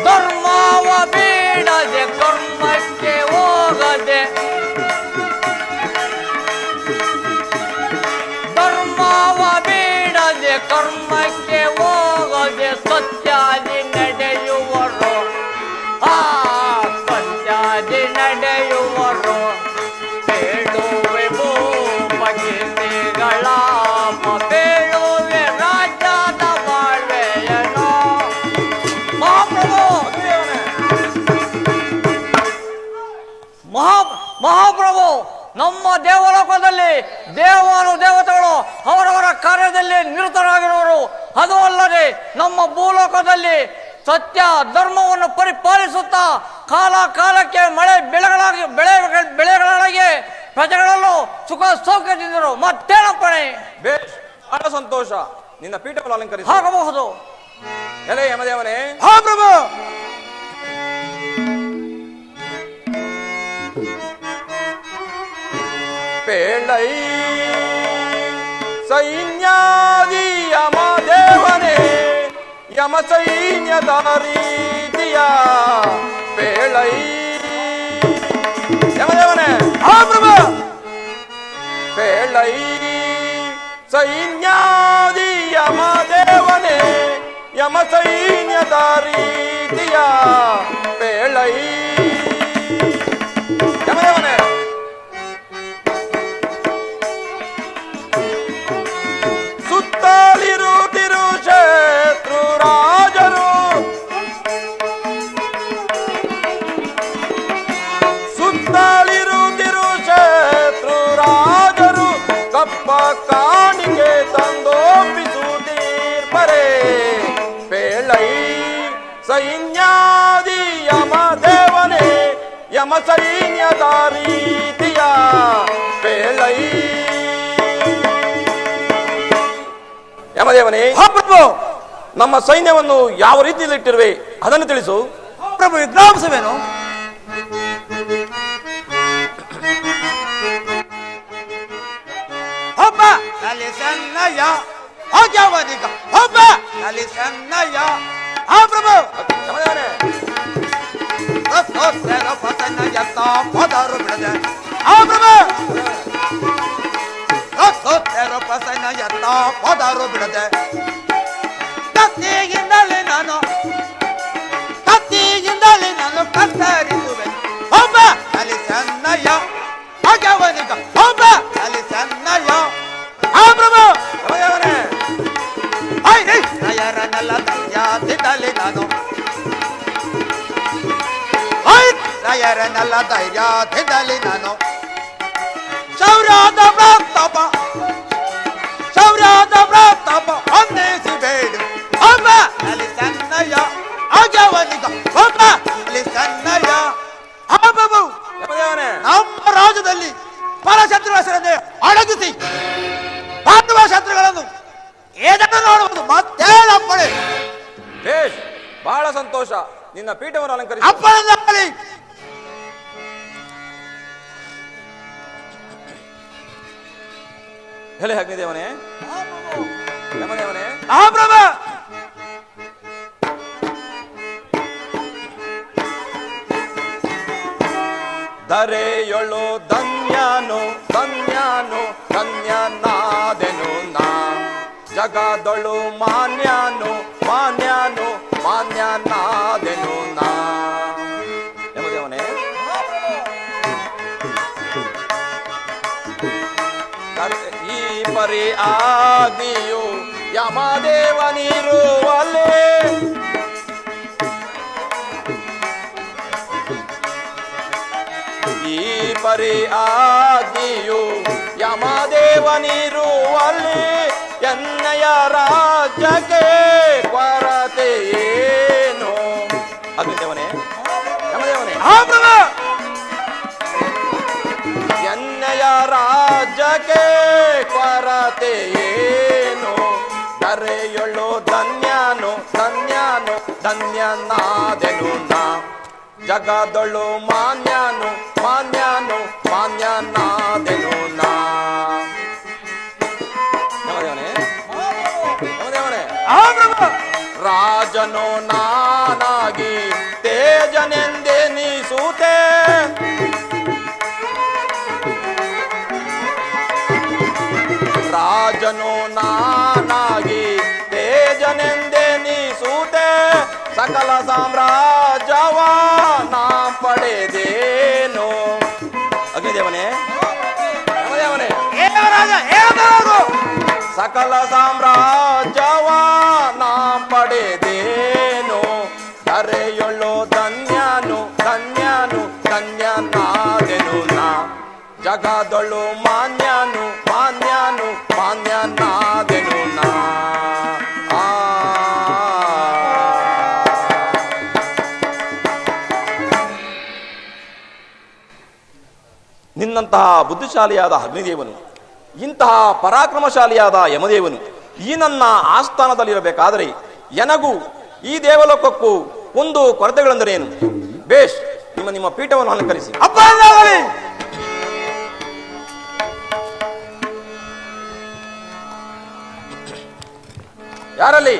ಧರ್ಮವ ಬೀಡದೆ ಕರ್ಮಕ್ಕೆ ಹೋಗದೆ ಧರ್ಮವ ಬೀಡದೆ ಕರ್ಮಕ್ಕೆ ಹೋಗದೆ ಸತ್ಯಾದಿ ನಡೆಯುವರು. ಸತ್ಯಾದಿ ನಡೆಯುವರು. ಪೇಳುವೆ ಭೂಪಕೀರ್ತಿಗಳ ಪೇಳುವೆ ರಾಜ್ಯದ ಬಾಳ್ವೆಯನು. ಮಹಾಪ್ರಭು ನಮ್ಮ ದೇವಲೋಕದಲ್ಲಿ ದೇವಾನು ದೇವತೆಗಳು ಅವರವರ ಕಾರ್ಯದಲ್ಲಿ ನಿರತರಾಗಿರುವರು. ಅದು ಅಲ್ಲದೆ ನಮ್ಮ ಭೂಲೋಕದಲ್ಲಿ ಸತ್ಯ ಧರ್ಮವನ್ನು ಪರಿಪಾಲಿಸುತ್ತಾ ಕಾಲ ಕಾಲಕ್ಕೆ ಬೆಳೆಗಳಾಗಿ ಪ್ರಜೆಗಳಲ್ಲೂ ಸುಖ ಸೌಖ್ಯದಿಂದರು. ಮತ್ತೇನಪ್ಪಣೆ? ಬೇಷ್, ಬಹಳ ಸಂತೋಷ. ನಿನ್ನ ಪೀಠವನ್ನು ಅಲಂಕರಿಸಿ ಆಗಬಹುದು. ಎಲೆ ಯಮದೇವನೇ. ಹಾ ಪ್ರಭು. ಪೇಳೈ ಸೈನ್ಯಾದಿ ಯಮದೇವನೇ ಯಮ ಸೈನ್ಯದ ರೀತಿಯ ಪೇಳೈ ಯಮದೇವನೇ. ಹಾ ಪ್ರಭು. ಪೇಳೈ ಸೈನ್ಯಾದಿ ಯಮದೇವನೇ ಯಮ ಸೈನ್ಯದ ರೀತಿಯ ಪೇಳೈ ಯಮದೇವನೇ. ಸುತ್ತಲಿರುತ್ತಿರು ಶತ್ರು ರಾಜರು ಸುತ್ತಲಿರುತ್ತಿರು ಶತ್ರು ರಾಜರು ಕಪ್ಪ ಕಾಣಿಕೆ ತಂದೋಪಿಸುತ್ತೀರ್ಪರೆ ಪೇಳೈ ಸೈನ್ಯಾದಿ ಯಮದೇವನೇ ಯಮ ಸೈನ್ಯದ ರೀತಿಯ ಪೇಳೈ ಯಮದೇವನೇ. ಪ್ರಭು ನಮ್ಮ ಸೈನ್ಯವನ್ನು ಯಾವ ರೀತಿಯಲ್ಲಿ ಇಟ್ಟಿರುವೆ ಅದನ್ನು ತಿಳಿಸು. ಪ್ರಭು ವಿಜ್ಞಾಪಿಸುವೆನು. ಹಬ್ಬ ನಲ್ಲಿ ಸನ್ನಯ್ಯ ಆಜ್ಞಾವಾದಿಕ ಹಬ್ಬ ನಲ್ಲಿ ಸನ್ನಯ್ಯ. ಹಾ ಪ್ರಭು. ಯಮದೇವನೇ. ರಥೋತ್ಸವ ಪತಂಜ ಸೈನ ಎತ್ತ ಹೋದರು ಬಿಡದೆ ಆ ಪ್ರಭು ರೂಪ ಸೈನ ಎತ್ತ ಹೋದರು ಬಿಡದೆ ಕತ್ತಿಯಿಂದಲೇ ನಾನು ಕತ್ತರಿಸುವೆ ಒಬ್ಬ ಅಲ್ಲಿ ಸನ್ನಯ್ಯ ಭಗವನಿಗ ಒಬ್ಬ ಅಲ್ಲಿ ಸನ್ನಯ್ಯ ಆ ಪ್ರಭು ನಯರನೆಲ್ಲ ಧೈರ್ಯದಿಂದಲೇ ನಾನು ನಯರನೆಲ್ಲ ಧೈರ್ಯದಿಂದಲೇ ನಾನು ಶೌರ್ಯದ ಪ್ರತಾಪ ಹೊಂದಿಸಿ ಬೇಡು ಒಬ್ಬ ಅಲ್ಲಿ ಸನ್ನಯ್ಯ ಆಗವನಿಗ ಒಬ್ಬ ಅಲ್ಲಿ ಸನ್ನಯ್ಯ ಆ ಪ್ರಭು ನಮ್ಮ ರಾಜ್ಯದಲ್ಲಿ ಪರಶತ್ರು ಹೆಸರನ್ನೇ ಅಡಗಿಸಿ ಪಾಂಡವ ಶತ್ರುಗಳನ್ನು ಏದನ್ನು ನೋಡುವುದು ಮತ್ತೇಳಪ್ಪಣೆ ಬೇಷ್, ಬಹಳ ಸಂತೋಷ. ನಿನ್ನ ಪೀಠವನ್ನು ಅಲಂಕರಿಸಿ. ಅಪ್ಪಣೆ ಹೇಳಿ ಅಗ್ನಿದೇವನೇ. ಯಮದೇವನೇ. ಆ ಪ್ರಭು ಧರೆಯೊಳು ಧನ್ಯನು ಧನ್ಯನು ಧನ್ಯನಾದೆನು ನಾ ಜಗದೊಳು ಮಾನ್ಯನು ಮಾನ್ಯನು ಮಾನ್ಯನಾದೆನು ನಾ. ಯಮದೇವನೇ. ಈ ಪರಿ ಆದಿಯು ಯಮದೇವನಿರುವಲ್ಲೇ ಈ ಪರಿ ಆದಿಯು ಯಮದೇವನಿರುವಲ್ಲಿ ಎನ್ನಯ ರಾಜ್ಯಕ್ಕೆ ಕೊರತೆ ಏನು. ಅಗ್ನಿದೇವನೇ. ಯಮದೇವನೇ. ಎನ್ನಯ ರಾಜ್ಯಕ್ಕೆ ಕೊರತೆ ಏನು. ಧರೆಯೊಳು ಧನ್ಯನು ಧನ್ಯನು ಧನ್ಯನಾದೆನು ನಾ ಜಗದೊಳು ಮಾನ್ಯನು ಮಾನ್ಯನು ಮಾನ್ಯನಾದೆನು ನಾ. ರಾಜನು ನಾನಾಗಿ ತೇಜನೆಂದೆನಿಸುತ್ತೆ ರಾಜನು ನಾನಾಗಿ ತೇಜನೆಂದೆನಿಸುತ್ತೆ ಸಕಲ ಸಾಮ್ರಾಜ್ಯವ ನಾ ಪಡೆದೇನು. ಅಗ್ನಿದೇವನೇ. ಯಮದೇವನೇ. ಸಕಲ ಸಾಮ್ರಾಜ್ಯವ ನಾ ಪಡೆದೇನು ಧರೆಯೊಳು ಧನ್ಯನು ಧನ್ಯನು ಧನ್ಯನಾದೆನು ನಾ ಜಗದೊಳು ಮಾನ್ಯನು ಮಾನ್ಯನು ಮಾನ್ಯನಾದೆನು ನಾ. ನಿನ್ನಂತಹ ಬುದ್ಧಿಶಾಲಿಯಾದ ಅಗ್ನಿದೇವನು ಇಂತಹ ಪರಾಕ್ರಮಶಾಲಿಯಾದ ಯಮದೇವನು ಈ ನನ್ನ ಆಸ್ಥಾನದಲ್ಲಿರಬೇಕಾದರೆ ಎನಗೂ ಈ ದೇವಲೋಕಕ್ಕೂ ಒಂದು ಕೊರತೆಗಳೆಂದರೇನು. ಬೇಷ್, ನಿಮ್ಮ ಪೀಠವನ್ನು ಅಲಂಕರಿಸಿ. ಯಾರಲ್ಲಿ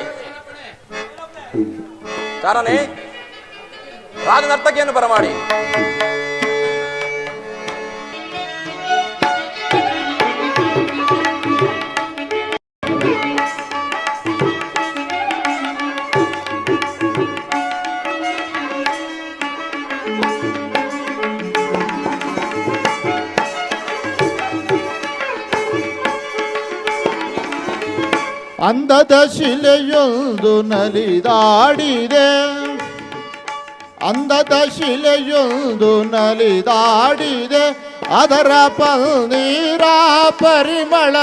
ಚಾರನೆ ರಾಜನರ್ತಕಿಯನ್ನು ಬರಮಾಡಿ. ಅಂದದ ಶಿಲೆಯೊಂದು ನಲಿದಾಡಿದೆ ಅಂದದ ಶಿಲೆಯೊಂದು ನಲಿದಾಡಿದೆ ಅದರ ಪನ್ನೀರ ಪರಿಮಳ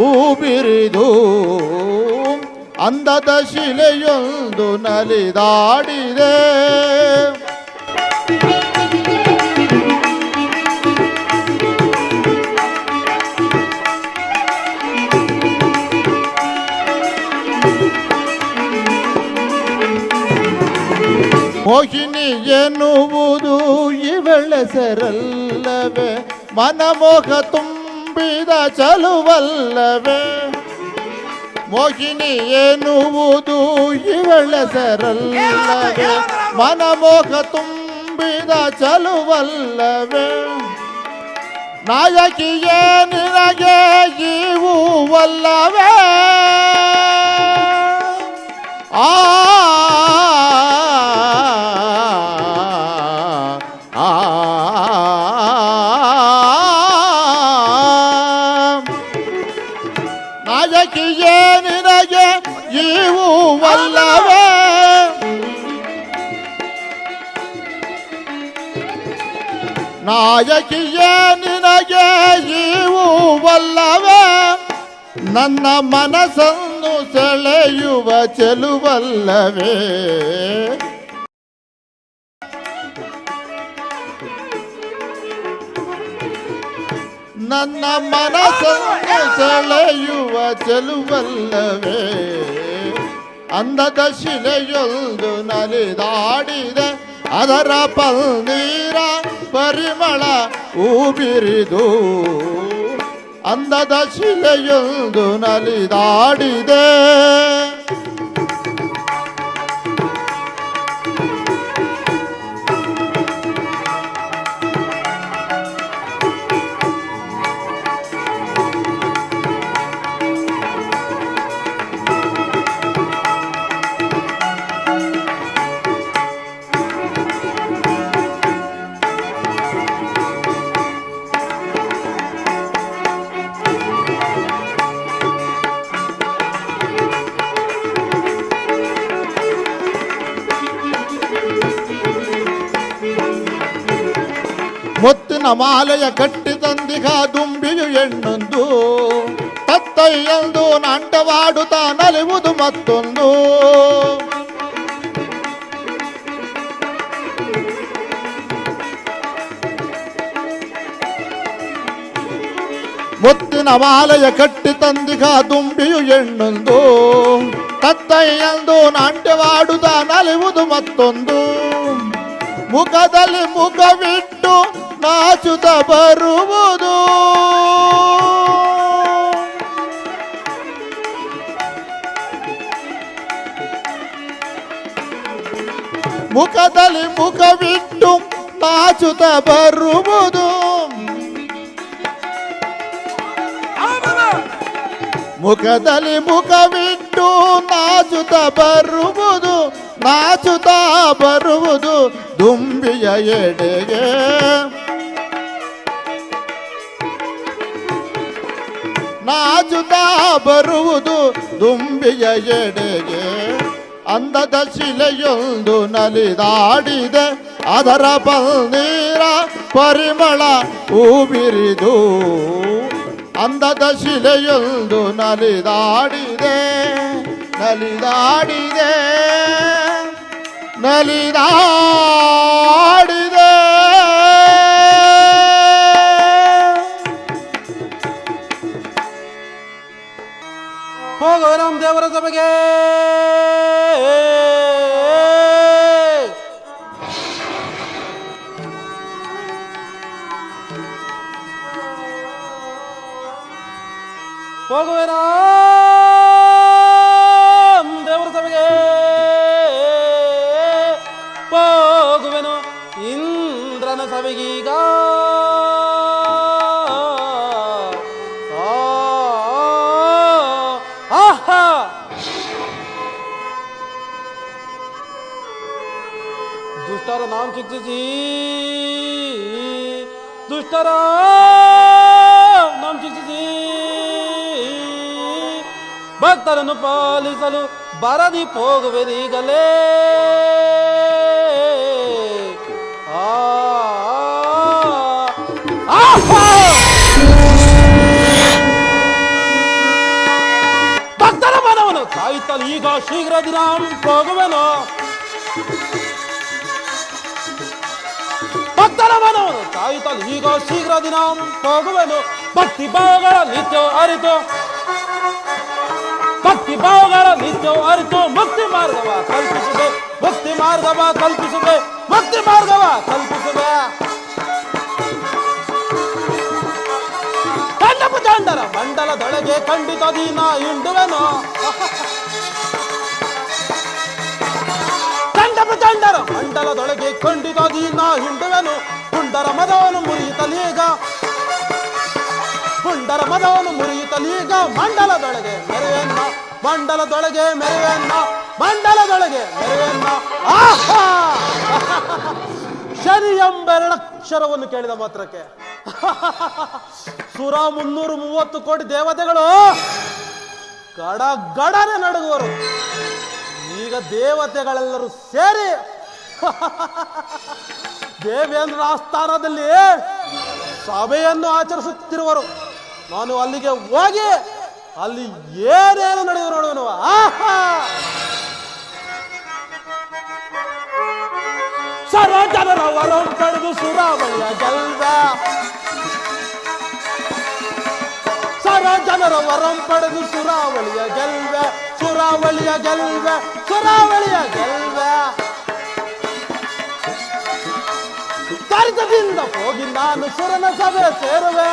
ಊಬಿರಿದು ಅಂದದ ಶಿಲೆಯೊಂದು ನಲಿದಾಡಿದೆ ಮೋಹಿನಿ ಎನ್ನುವುದು ಇವಳೆಸರಲ್ಲವೇ ಮನಮೋಹ ತುಂಬಿದ ಚಲುವಲ್ಲವೇ ಮೋಹಿನಿ ಎನ್ನುವುದು ಇವಳೆಸರಲ್ಲವೇ ಮನಮೋಹ ತುಂಬಿದ ತುಂಬಿದ ಚಲುವಲ್ಲವೇ ನಾಯಕಿಯೇ ನಿನಗೆ ಜೀವವಲ್ಲವೇ ಆ ನಾಯಕಿಯೇ ನಿನಗೆ ಜೀವವಲ್ಲವೇ ನಾಯಕಿಯೇ ನಿನಗೆ ಜೀವವಲ್ಲವೇ ನನ್ನ ಮನಸ್ಸನ್ನು ಸೆಳೆಯುವ ಚೆಲುವಲ್ಲವೇ ನನ್ನ ಮನಸ್ಸನ್ನು ಸೆಳೆಯುವ ಚೆಲುವಲ್ಲವೇ ಅಂದದ ಶಿಲೆಯೊಂದು ನಲಿದಾಡಿದೆ ಅದರ ಪನ್ನೀರ ಪರಿಮಳ ಊಬಿರಿದು ಅಂದದ ಶಿಲೆಯೊಂದು ನಲಿದಾಡಿದೆ ಮುತ್ತಿನ ಮಾಲೆಯ ಕಟ್ಟಿ ತಂದಿಗ ದುಂಬಿಯು ಹೆಣ್ಣೊಂದು ತತ್ತೈಯೊಂದು ನಾಟ್ಯವಾಡುತ್ತಾ ನಲಿಯುವುದು ಮತ್ತೊಂದು ಮುತ್ತಿನ ಮಾಲೆಯ ಕಟ್ಟಿ ತಂದಿಗ ದುಂಬಿಯು ಹೆಣ್ಣೊಂದು ತತ್ತೈಯೊಂದು ನಾಟ್ಯವಾಡುತ್ತಾ ನಲಿಯುವುದು ಮತ್ತೊಂದು ಮುಖದಲ್ಲಿ ಮುಖವಿಟ್ಟು ನಾಚುತ್ತ ಬರುವುದು ಮುಖದಲ್ಲಿ ಮುಖವಿಟ್ಟು ನಾಚುತ್ತ ಬರುವುದು ಮುಖದಲ್ಲಿ ಮುಖವಿಟ್ಟು ನಾಚುತ್ತ ಬರುವುದು ನಾಚುತ್ತಾ ಬರುವುದು ದುಂಬಿಯ ಎಡೆಗೆ ನಾಚುತ್ತಾ ಬರುವುದು ದುಂಬಿಯ ಎಡೆಗೆ ಅಂದದ ಶಿಲೆಯೊಂದು ನಲಿದಾಡಿದೆ ಅದರ ಪನ್ನೀರ ಪರಿಮಳ ಊಬಿರಿದು ಅಂದದ ಶಿಲೆಯೊಂದು ನಲಿದಾಡಿದೆ ನಲಿದಾಡಿದೆ ನಲಿದಾಡಿದೆ ಹೋಗೋ ರಾಮ ದೇವರ ಸಭೆಗೆ ಹೋಗುವೆ ರಾಮ ದೇವರ ಸಭೆಗೆ ಹೋಗುವೆನು ಇಂದ್ರನ ಸಭೆಗೀಗ ದುಷ್ಟರ ನಾಮ ಶಿಕ್ಷಿಸಿ ದುಷ್ಟರ ನಾಮ ಶಿಕ್ಷಿಸಿ ಭಕ್ತರನ್ನು ಪಾಲಿಸಲು ಬರದಿ ಹೋಗುವೆರೀಗಲೇ ಭಕ್ತರ ಮನವನ್ನು ಕಾಯುತ್ತಲು ಈಗ ಶೀಘ್ರ ದಿನ ಹೋಗುವೆನು ಭಕ್ತರ ಮನವನ್ನು ಕಾಯುತ್ತಲು ಈಗ ಶೀಘ್ರ ದಿನ ಹೋಗುವೆನು ಭಕ್ತಿ ಭಾವಗಳ ನಿತ್ಯ ಅರಿತು ಭಕ್ತಿ ಭಾವಗಳ ನಿತ್ಯ ಅರಿತು ಮುಕ್ತಿ ಮಾರ್ಗವ ಕಲ್ಪಿಸಿದೆ ಮುಕ್ತಿ ಮಾರ್ಗವ ಕಲ್ಪಿಸಿದೆ ಮುಕ್ತಿ ಮಾರ್ಗವ ಕಲ್ಪಿಸಿದೆ ಕಂಡಪು ಚಂಡರ ಮಂಡಲದೊಳಗೆ ಖಂಡಿತ ದೀನ ಇಂಡುವೆನು ಕಂಡ ಪ್ರಚಂಡರ ಮಂಡಲದೊಳಗೆ ಖಂಡಿತಾಗಿ ನಾ ಹಿಂಡುವೆನು. ಪುಂಡರ ಮದವನ್ನು ಮುರಿಯುತ್ತಲೀಗ, ಪುಂಡರ ಮದವನ್ನು ಮುರಿಯುತ್ತಲೀಗ ಮಂಡಲದೊಳಗೆ ಮೆರೆಯನ್ನ, ಮಂಡಲದೊಳಗೆ ಮೆರೆಯನ್ನ, ಮಂಡಲದೊಳಗೆ ಮೆರೆಯನ್ನ. ಆಹಾ ಶನಿ ಎಂಬೆರಡಕ್ಷರವನ್ನು ಕೇಳಿದ ಮಾತ್ರಕ್ಕೆ ಸುರ 330 ಕೋಟಿ ದೇವತೆಗಳು ಗಡ ಗಡನೆ ನಡುಗುವರು. ಈಗ ದೇವತೆಗಳೆಲ್ಲರೂ ಸೇರಿ ದೇವೇಂದ್ರ ಆಸ್ಥಾನದಲ್ಲಿ ಸಭೆಯನ್ನು ಆಚರಿಸುತ್ತಿರುವರು. ನಾನು ಅಲ್ಲಿಗೆ ಹೋಗಿ ಅಲ್ಲಿ ಏನೇನು ನಡೆಯುವ ನೋಡುವನು. ಸರ್ವ ಜನರ ವರಂ ಪಡೆದು ಸುರಾವಳಿಯ ಗೆಲ್ವೆ, ಸರ್ವ ಜನರ ವರಂ ಪಡೆದು ಸುರಾವಳಿಯ ಗೆಲ್ವೆ, ಸುರಾವಳಿಯ ಗೆಲ್ವೆ, ಸುರಾವಳಿಯ ಗೆಲ್ವೆ. ತ್ವರಿತದಿಂದ ಹೋಗಿ ನಾನು ಸುರನ ಸಭೆ ಸೇರುವೆ,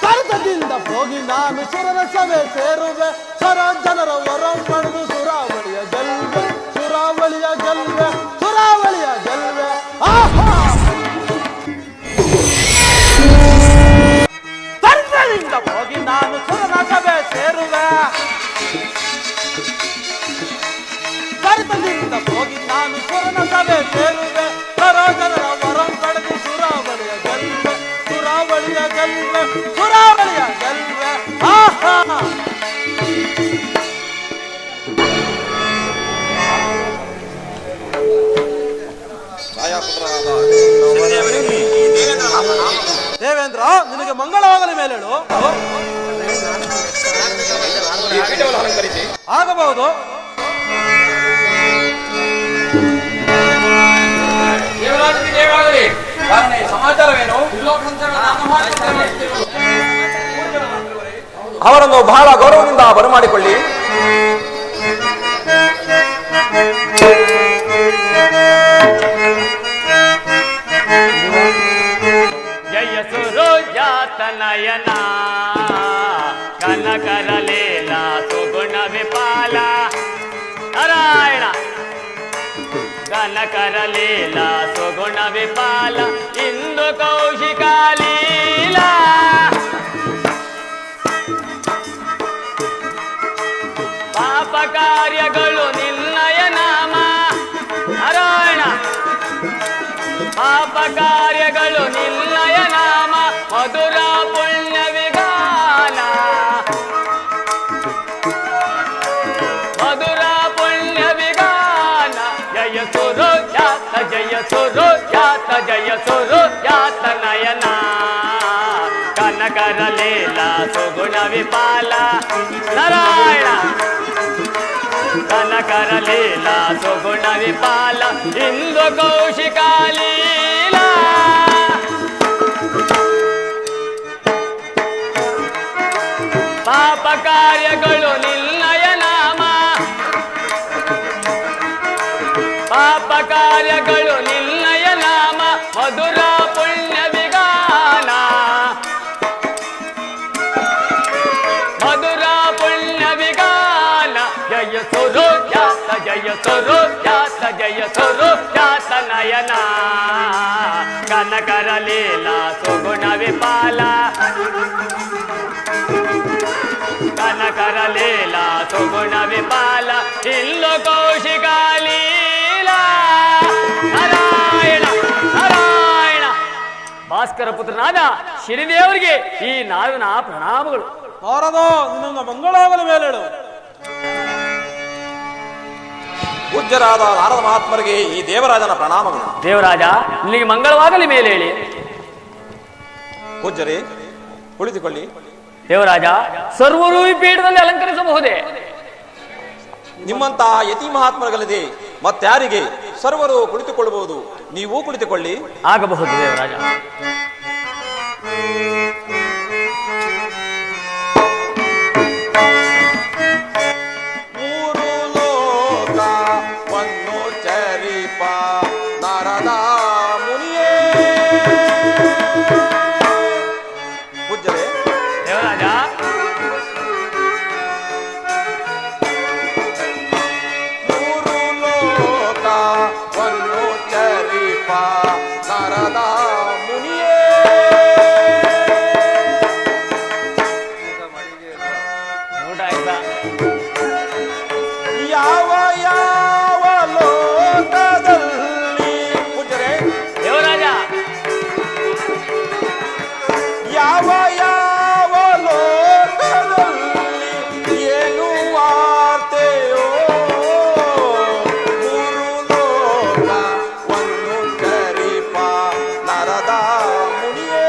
ತ್ವರಿತದಿಂದ ಹೋಗಿ ನಾನು ಸುರನ ಸಭೆ ಸೇರುವೆ. ಸರ ಜನರ ವರಂ ಪಡೆದು ಸುರಾವಳಿಯ ಗೆಲ್ವೆ, ಸುರಾವಳಿಯ ಗೆಲ್ವೆ, ಸುರಾವಳಿಯ ಗೆಲ್ವೆ. ತ್ವರಿತದಿಂದ ಹೋಗಿ ನಾನು ಸುರನ ಸಭೆ ಸೇರುವೆ, ತ್ವರಿತದಿಂದ ಹೋಗಿ ನಾನು ಸುರನ ಸಭೆ ಸೇರುವೆ. ಸರೋಜನರ ವರಂ ಪಡೆದು ಸುರಾವಳಿಯ ಗೆಲ್ವೆ, ಸುರಾವಳಿಯ ಗೆಲ್ವೆ, ಸುರಾವಳಿಯ ಗೆಲ್ವೆ. ಆಹಾ ದೇವೇಂದ್ರ, ನಿನಗೆ ಮಂಗಳವಾಗಲಿ ಮೇಲೇಳು. ಆಗಬಹುದು. ಸಮಾಚಾರವೇನು? ಅವರನ್ನು ಬಹಳ ಗೌರವದಿಂದ ಬರಮಾಡಿಕೊಳ್ಳಿ. ಜಯ ಸುರೋಜಾತನಯನ ಕನಕರಲೇಲ ಸುಗುಣ ವಿಪಾಲ ನಾರಾಯಣ. ಕನಕರಲೇಲ ಸುಗುಣ ವಿಪಾಲ ಇಂದು ಕೌಶಿಕಾಲೀಲ. ಪಾಪ ಕಾರ್ಯಗಳು ನಿನ್ನಯ ನಾಮ ನಾರಾಯಣ. ಪಾಪ ಕಾರ್ಯಗಳು ನಿನ್ನಯ ನಾಮ ಮಧುರ ಪುಣ್ಯ ವಿಗಾನ, ಮಧುರ ಪುಣ್ಯ ವಿಗಾನ. ಜಯ ಸುರು ಜಾತ, ಜಯ ಸುರು ಜಾತ, ಜಯ ಸುರು ಜಾತ ನಯನ ಕನಕರಲೇಲ ಸುಗುಣ ವಿಪಾಲ ನಾರಾಯಣ. ಕನಕರಲೇಲ ಸುಗುಣ ವಿಪಾಲ ಇಂದು ಕೌಶಿಕಾಲೀಲ. ಪಾಪ ಕಾರ್ಯಗಳು ನಿನ್ನಯ ನಾಮ, ಪಾಪ ಕಾರ್ಯಗಳು ನಿನ್ನಯ ನಾಮ ಮಧುರ ಪುಣ್ಯ ವಿಗಾನ, ಮಧುರ ಪುಣ್ಯ ವಿಗಾನ. ಜಯ ಸುರು ಜಾತ, ಜಯ ಸುರು ಜಾತ, ಜಯ ಸುರು ಜಾತ ನಯನ ಕನಕರಲೇಲ ಸುಗುಣ ವಿಪಾಲ, ಕನಕರಲೇಲ ಸುಗುಣ ವಿಪಾಲ ಇಲ್ಲು ಕೌಶಿಕಾಲೀಲ. ನಾರಾಯಣ ನಾರಾಯಣ. ಭಾಸ್ಕರ ಪುತ್ರನಾದ ಶ್ರೀದೇವರಿಗೆ ಈ ನಾವಿನ ಪ್ರಣಾಮಗಳು. ನಾರದ, ನಿನ್ನ ಮಂಗಳವಾಗಲಿ ಮೇಲೇಳು. ಪೂಜ್ಯರಾದ ನಾರದ ಮಹಾತ್ಮರಿಗೆ ಈ ದೇವರಾಜನ ಪ್ರಣಾಮಗಳು. ದೇವರಾಜ, ನಿನಗೆ ಮಂಗಳವಾಗಲಿ ಮೇಲೆ ಹೇಳಿ. ಪೂಜ್ಯರೇ, ಕುಳಿತುಕೊಳ್ಳಿ. ದೇವರಾಜ, ಸರ್ವರು ಈ ಪೀಠದಲ್ಲಿ ಅಲಂಕರಿಸಬಹುದೇ? ನಿಮ್ಮಂತಹ ಯತಿ ಮಹಾತ್ಮರುಗಳದೆ ಮತ್ತಾರಿಗೆ ಸರ್ವರು ಕುಳಿತುಕೊಳ್ಳಬಹುದು. ನೀವು ಕುಳಿತುಕೊಳ್ಳಿ. ಆಗಬಹುದು ದೇವರಾಜ. ಮೂರು ಲೋಕವನ್ನು ಚರಿಪ ನಾರದ ಮುನಿಯೇ. ಪೂಜ್ಯರೇ, ದೇವರಾಜ, ಯಾವ ಯಾವ ಲೋಕದಲ್ಲಿ ಏನು ವಾರ್ತೆಯೋ ಮೂರು ಲೋಕವನ್ನು ಕರಿಪ ನರದ ಮುನಿಯೇ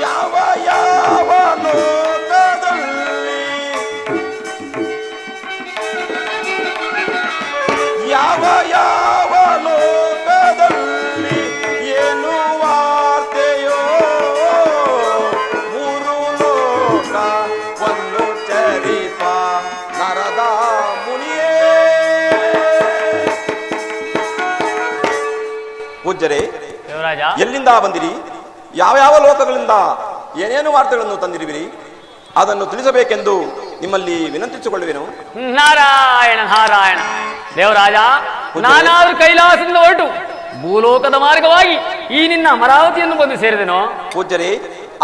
ಯಾವ ಯಾವ ಲೋಕದಲ್ಲಿ ಯಾವ ಯಾವ ಲೋಕದಲ್ಲಿ ಏನು ವಾರ್ತೆಯೋ ಮೂರು ಲೋಕವನ್ನು ಚರಿಪ ನರದ ಮುನಿಯೇ ಪೂಜ್ಯರೇ, ದೇವರಾಜ, ಎಲ್ಲಿಂದ ಬಂದಿರಿ? ಯಾವ ಯಾವ ಲೋಕಗಳಿಂದ ಏನೇನು ವಾರ್ತೆಗಳನ್ನು ತಂದಿರುವಿರಿ? ಅದನ್ನು ತಿಳಿಸಬೇಕೆಂದು ನಿಮ್ಮಲ್ಲಿ ವಿನಂತಿಸಿಕೊಳ್ಳುವೆನು. ನಾರಾಯಣ ನಾರಾಯಣ. ದೇವರಾಜ, ನಾನಾದ್ರೂ ಕೈಲಾಸದಿಂದ ಹೊರಟು ಭೂಲೋಕದ ಮಾರ್ಗವಾಗಿ ಈ ನಿನ್ನ ಅಮರಾವತಿಯನ್ನು ಬಂದು ಸೇರಿದೆನೋ? ಪೂಜ್ಯರೇ,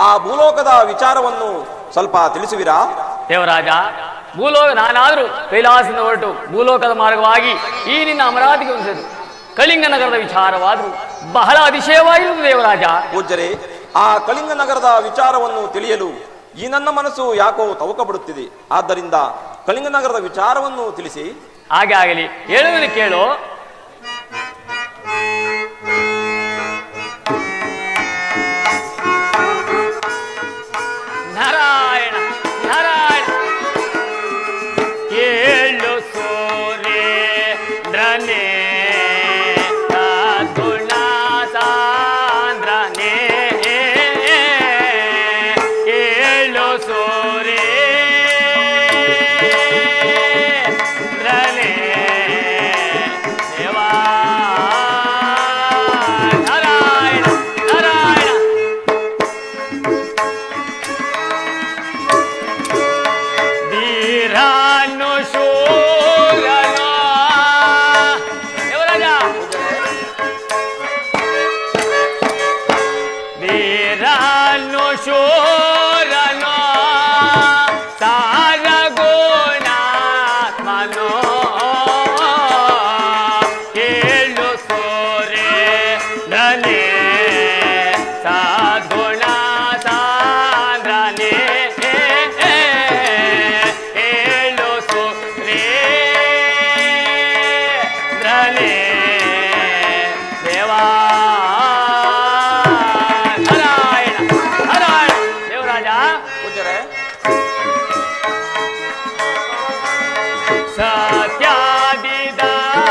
ಆ ಭೂಲೋಕದ ವಿಚಾರವನ್ನು ಸ್ವಲ್ಪ ತಿಳಿಸುವಿರಾ? ದೇವರಾಜ, ನಾನಾದ್ರೂ ಕೈಲಾಸದಿಂದ ಹೊರಟು ಭೂಲೋಕದ ಮಾರ್ಗವಾಗಿ ಈ ನಿನ್ನ ಅಮರಾವತಿಗೆ ಬಂದು ಸೇರಿದೆ. ಕಳಿಂಗ ನಗರದ ವಿಚಾರವಾದರೂ ಬಹಳ ಅತಿಶಯವಾಗಿರುವುದು ದೇವರಾಜ. ಪೂಜ್ಯರೇ, ಆ ಕಳಿಂಗ ನಗರದ ವಿಚಾರವನ್ನು ತಿಳಿಯಲು ಈ ನನ್ನ ಮನಸ್ಸು ಯಾಕೋ ತವಕ ಬಿಡುತ್ತಿದೆ. ಆದ್ದರಿಂದ ಕಳಿಂಗ ನಗರದ ವಿಚಾರವನ್ನು ತಿಳಿಸಿ. ಹಾಗೆ ಆಗಲಿ, ಹೇಳುವುದನ್ನು ಕೇಳು. ನಾರಾಯಣ ನಾರಾಯಣ. ಕೇಳು ಸೂರ್ಯೇಂದ್ರನೇ ಗುಣ ಸಾಂದ್ರನೇ, ಕೇಳು ಸೂರ್ಯೇಂದ್ರನೇ ದೇವಾ. ನಾರಾಯಣ ನಾರಾಯಣ. ಧೀರಾನು ಶೂರನೋ ದೇವರಾಜ, ಧೀರಾನು ಶೂರನೋ ಸಾರಗುಣಾತ್ಮನೋ, ಕೇಳು ಸೂರ್ಯೇಂದ್ರನೇ ಸದ್ಗುಣ ಸಾಂದ್ರನೇ, ಕೇಳು ಸೂರ್ಯೇಂದ್ರನೇ ದೇವಾ. ನಾರಾಯಣ ನಾರಾಯಣ. ದೇವರಾಜ, ಪೂಜ್ಯರೇ,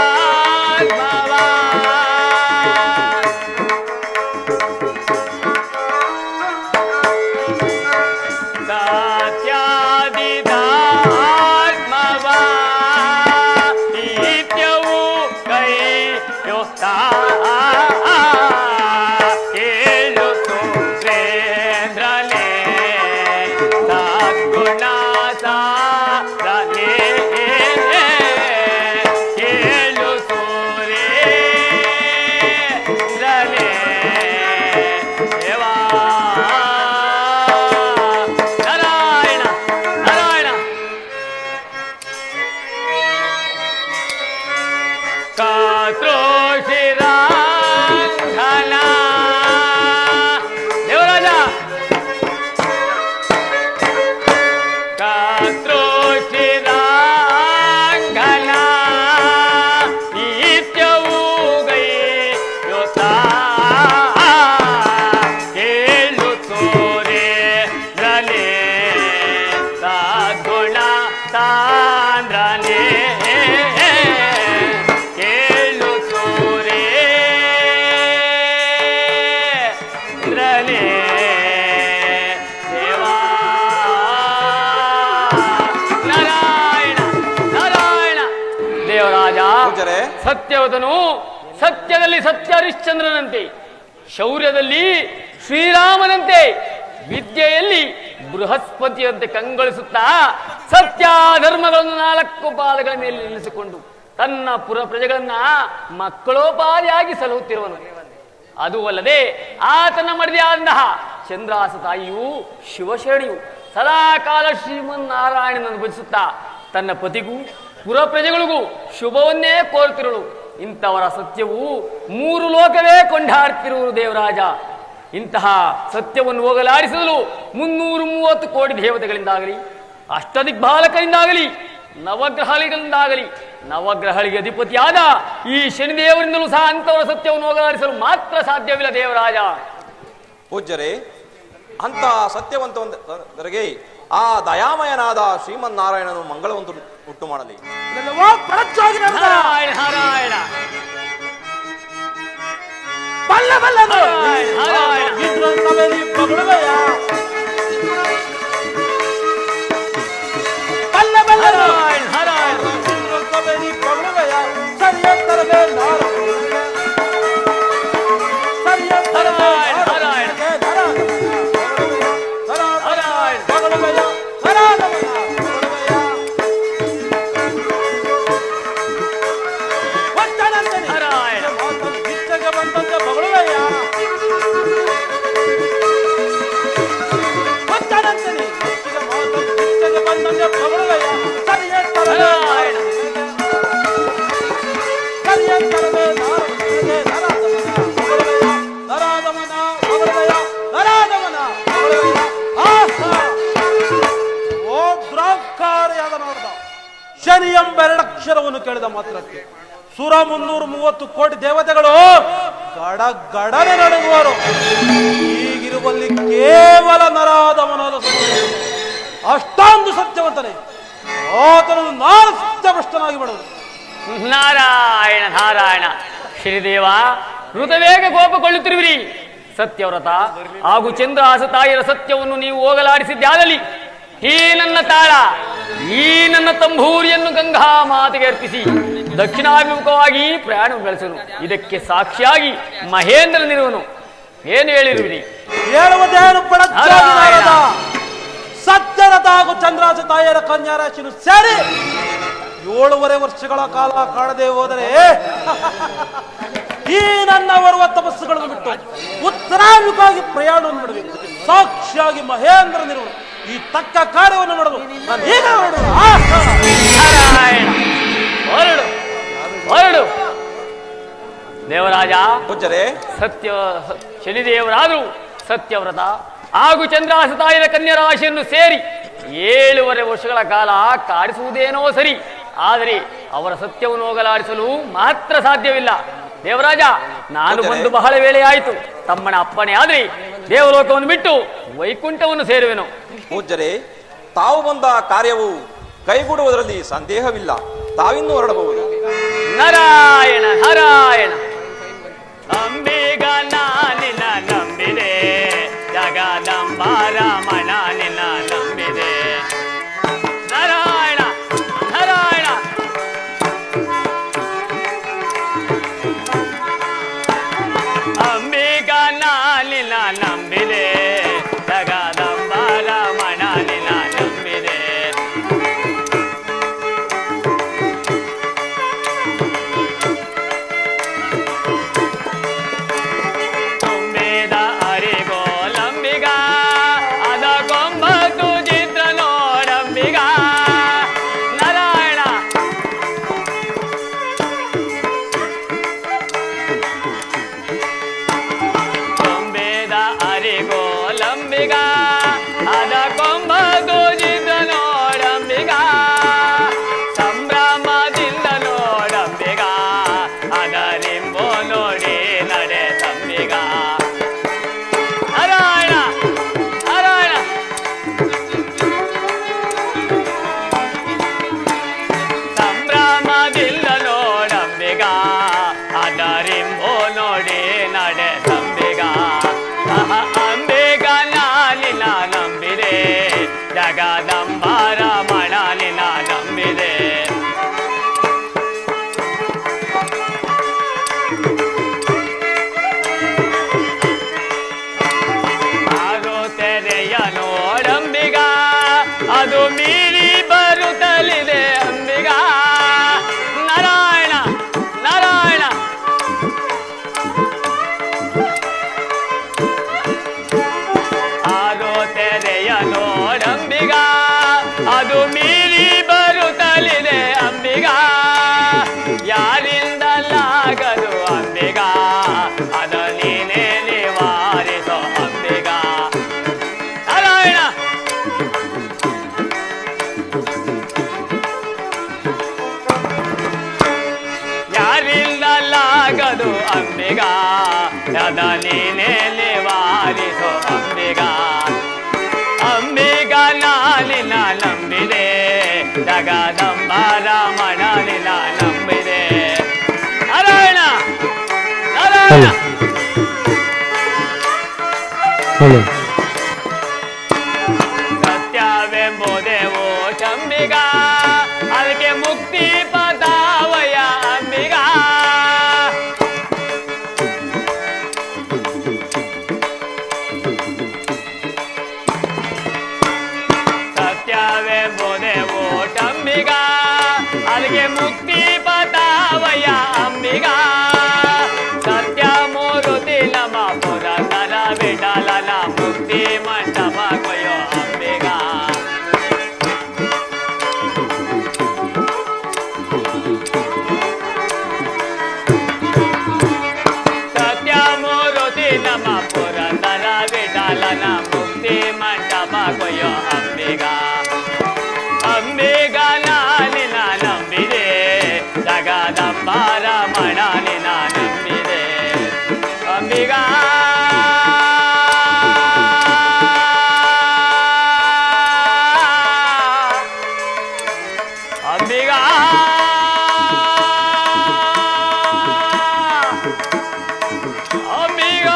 ಸತ್ಯಾದಿದಾತ್ಮವ ಸತ್ಯಾದಿದಾತ್ಮವ ನಿತ್ಯವೂ ಕೈಯೊತ್ತ ಕೇಳು ಸೂರ್ಯೇಂದ್ರನೇ ಸದ್ಗುಣ ಸಾಂದ್ರನೇ, ಕೇಳು ಸೂರ್ಯೇಂದ್ರನೇ ದೇವಾ. ನಾರಾಯಣ ನಾರಾಯಣ. ಕಾತ್ರೋಷಿರಾಂಘನ ದೇವರಾಜ, ಕಾತ್ರೋಷಿರಾಂಘನ ನಿತ್ಯವೂ ಗೈಯೊತ್ತ ಕೇಳು ಸೂರ್ಯೇಂದ್ರನೇ ಸದ್ಗುಣ ಸಾಂದ್ರನೇ, ಕೇಳು ಸೂರ್ಯೇಂದ್ರನೇ ದೇವಾ. ನಾರಾಯಣ ನಾರಾಯಣ. ದೇವರಾಜ, ಪೂಜ್ಯರೇ, ಸತ್ಯವದನು ಸತ್ಯದಲ್ಲಿ ಸತ್ಯ ಹರಿಶ್ಚಂದ್ರನಂತೆ, ಶೌರ್ಯದಲ್ಲಿ ಶ್ರೀರಾಮನಂತೆ, ವಿದ್ಯೆಯಲ್ಲಿ ಬೃಹಸ್ಪತಿಯಂತೆ ಕಂಗೊಳಿಸುತ್ತಾ ಸತ್ಯ ಧರ್ಮಗಳನ್ನು 4 ಪಾದಗಳ ಮೇಲೆ ನಿಲ್ಲಿಸಿಕೊಂಡು ತನ್ನ ಪುರ ಪ್ರಜೆಗಳನ್ನ ಮಕ್ಕಳೋಪಾದಿಯಾಗಿ ಸಲಹುತ್ತಿರುವನು. ಅದು ಅಲ್ಲದೆ ಆತನ ಮಡಿದೆಯಾದಂತಹ ಚಂದ್ರಾಸ ತಾಯಿಯು ಶಿವಶರಣಿಯು ಸದಾಕಾಲ ಶ್ರೀಮನ್ನಾರಾಯಣನನ್ನು ಭಜಿಸುತ್ತಾ ತನ್ನ ಪತಿಗೂ ಪುರ ಪ್ರಜೆಗಳಿಗೂ ಶುಭವನ್ನೇ ಕೋರುತ್ತಿರುಳು. ಇಂಥವರ ಸತ್ಯವು 3 ಲೋಕವೇ ಕೊಂಡಾಡ್ತಿರುವುದು ದೇವರಾಜ. ಇಂತಹ ಸತ್ಯವನ್ನು ಹೋಗಲಾಡಿಸಲು 330 ಕೋಟಿ ದೇವತೆಗಳಿಂದಾಗಲಿ, ಅಷ್ಟದಿಗ್ಬಾಲಕರಿಂದಾಗಲಿ, ನವಗ್ರಹಗಳಿಂದಾಗಲಿ, ನವಗ್ರಹಗಳಿಗೆ ಅಧಿಪತಿಯಾದ ಈ ಶನಿದೇವರಿಂದಲೂ ಸಹ ಅಂಥವರ ಸತ್ಯವನ್ನು ಹೋಗಲಾಡಿಸಲು ಮಾತ್ರ ಸಾಧ್ಯವಿಲ್ಲ ದೇವರಾಜ. ಪೂಜ್ಯರೇ, ಅಂತ ಸತ್ಯವಂತರಿಗೆ ಆ ದಯಾಮಯನಾದ ಶ್ರೀಮನ್ನಾರಾಯಣನು ಮಂಗಳವಂತ ಉಂಟು ಮಾಡಲಿ. ನಾರಾಯಣ ನಾರಾಯಣ ಬಲ್ಲ ಬಲ್ಲನು ನಾರಾಯಣ ಇಂದ್ರ ಸಭೆಯಲ್ಲಿ ಬಗಳುವೆಯ ಬಲ್ಲ ಬಲ್ಲನು ನಾರಾಯಣ ನಾರಾಯಣ ಇಂದ್ರ ಸಭೆಯಲ್ಲಿ ಬಗಳುವೆಯ ಸರಿಯತ್ತರವೇ ಸರಿಯತ್ತರವೇ ನಾರಾಯಣ ನಾರಾಯಣ ಬಗಳುವೆಯ ನಾರಾಯಣ ಬಂದಂತೆ ಬಗಳುವೆಯ ಬಂದಂತೆ ಬಗಳುವೆಯ ಸರಿಯತ್ತರವೇ ಸರಿಯತ್ತರವೇ ನರಾದಮನ ಬಗಳುವೆಯ ನರಾದಮನ ಬಗಳುವೆಯ ಓ ದ್ರಾಕಾರಿಯಾದ ನೋಡ್ದ ಶನಿ ಎಂಬೆರಡಕ್ಷರವನ್ನು ಕೇಳಿದ ಮಾತ್ರಕ್ಕೆ ಸುರ 330 ಕೋಟಿ ದೇವತೆಗಳು ಗಡಗಡನೆ ನಡುಗುವರು. ಈಗಿರುವಲ್ಲಿ ಕೇವಲ ನರಾದಮನಾದ ಅಷ್ಟೊಂದು ಸತ್ಯವಂತನೇ, ಆತನನ್ನು ನಾನು ಸತ್ಯಭ್ರಷ್ಟನಾಗಿ ಮಾಡುವುದು. ನಾರಾಯಣ ನಾರಾಯಣ ಶ್ರೀದೇವ, ಋತವೇಗ ಕೋಪಗೊಳ್ಳುತ್ತಿರುವಿರಿ. ಸತ್ಯವ್ರತ ಹಾಗೂ ಚಂದ್ರಹಾಸ ತಾಯಿಯರ ಸತ್ಯವನ್ನು ನೀವು ಹೋಗಲಾಡಿಸಿದ್ದಾಗಲಿ ಈ ನನ್ನ ತಾಳ, ಈ ನನ್ನ ತಂಬೂರಿಯನ್ನು ಗಂಗಾ ಮಾತೆಗೆ ಅರ್ಪಿಸಿ ದಕ್ಷಿಣಾಭಿಮುಖವಾಗಿ ಪ್ರಯಾಣ ಬೆಳೆಸನು. ಇದಕ್ಕೆ ಸಾಕ್ಷಿಯಾಗಿ ಮಹೇಂದ್ರನಿರುವನು. ಏನು ಹೇಳಿರುವಿರಿ? ಹೇಳುವುದೇನು ಪಡಚಾರದ ಸತ್ಯರಥ ಹಾಗೂ ಚಂದ್ರಾಸ ತಾಯಿಯರ ಕನ್ಯಾ ರಾಶಿಯನ್ನು ಸೇರಿ 7.5 ವರ್ಷಗಳ ಕಾಲ ಕಾಣದೆ ಹೋದರೆ ಈ ನನ್ನ ಬರುವ ತಪಸ್ಸುಗಳನ್ನು ಬಿಟ್ಟು ಉತ್ತರಾಭಿಮುಖವಾಗಿ ಪ್ರಯಾಣವನ್ನು ಮಾಡಬೇಕು. ಸಾಕ್ಷಿಯಾಗಿ ಮಹೇಂದ್ರನಿರುವನು. ಈ ತಕ್ಕ ಕಾರ್ಯವನ್ನು ಮಾಡಲು ನಾನು ಈಗ ನಾರಾಯಣ ಹೊರಡು ಹೊರಡು. ದೇವರಾಜ, ಪೂಜ್ಯರೇ, ಸತ್ಯ ಶನಿದೇವರಾದರೂ ಸತ್ಯವ್ರತ ಹಾಗೂ ಚಂದ್ರಾಸ ತಾಯಿಯ ಕನ್ಯಾ ರಾಶಿಯನ್ನು ಸೇರಿ 7.5 ವರ್ಷಗಳ ಕಾಲ ಕಾಡಿಸುವುದೇನೋ ಸರಿ, ಆದರೆ ಅವರ ಸತ್ಯವನ್ನು ಹೋಗಲಾಡಿಸಲು ಮಾತ್ರ ಸಾಧ್ಯವಿಲ್ಲ. ದೇವರಾಜ, ನಾನು ಬಂದು ಬಹಳ ವೇಳೆ ಆಯಿತು. ತಮ್ಮನ ಅಪ್ಪಣೆ ಆದ್ರೆ ದೇವಲೋಕವನ್ನು ಬಿಟ್ಟು ವೈಕುಂಠವನ್ನು ಸೇರುವೆನು. ಪೂಜ್ಯರೇ, ತಾವು ಬಂದ ಕಾರ್ಯವು ಕೈಗೂಡುವುದರಲ್ಲಿ ಸಂದೇಹವಿಲ್ಲ. ತಾವಿನ್ನೂ ಹೊರಡಬಹುದು. ನಾರಾಯಣ ನಾರಾಯಣ. ಅಂಬಿಗ ನಾನಿನ ನಂಬಿದೆ, ಜಗದಂಬಾರಮಣ ನಿನ್ನ ನಂಬಿದೆ. ನಾರಾಯಣ ನಾರಾಯಣ. ಅಂಬಿಗ ನಾನಿನ ನಂಬಿದೆ, ಜಗದಂಬಾರಮಣ ನಿನ್ನ ನಂಬಿದೆ. ಯಾರಿಂದಲಾಗದು ಅಂಬಿಗ ಅದ ನೀನೇ ನಿವಾರಿಸೋ ಅಂಬಿಗ ನಾರಾಯಣ ಯಾರಿಂದಲಾಗದು ಅಂಬಿಗ ಅದ ನೀನೇ ನಿವಾರಿಸೋ ಅಂಬಿಗ ಅಂಬಿಗ ನಾನಿನ ನಂಬಿದೆ ಜಗದಂಬ ರಮಣನಿನ ನಂಬಿದೆ ನಾರಾಯಣ ನಾರಾಯಣ ಸತ್ಯವೆಂಬುದೇ ಓ ಚಂಬಿಗ ಅದಕ್ಕೆ ಮುಕ್ತಿ ಪದಾವಯ ಅಂಬಿಗ ಸತ್ಯವೆಂಬುದೇ ಓ ಚಂಬಿಗ ಅದಕ್ಕೆ ಮುಕ್ತಿ ಪದಾವಯ ಅಂಬಿಗ ಸತ್ಯ ಮೂರುತಿ ನಮ ಪುರಂದರ ವಿಠಲನ ಮುಕ್ತಿ ಮಂಟಪ ಕೊಯ್ಯೋ ಅಂಬಿಗ ಸತ್ಯ ಮೂರುತಿ ನಮ ಪುರಂದರ ವಿಠಲನ ಮುಕ್ತಿ ಮಂಟಪ ಕೊಯ್ಯೋ ಅಂಬಿಗ ಅಂಬಿಗ ನಾನಿನ ನಂಬಿದೆ ಜಗದಂಬ ರಮಣನಿನ ನಂಬಿದೆ ಅಂಬಿಗ ಅಂಬಿಗ ಅಂಬಿಗ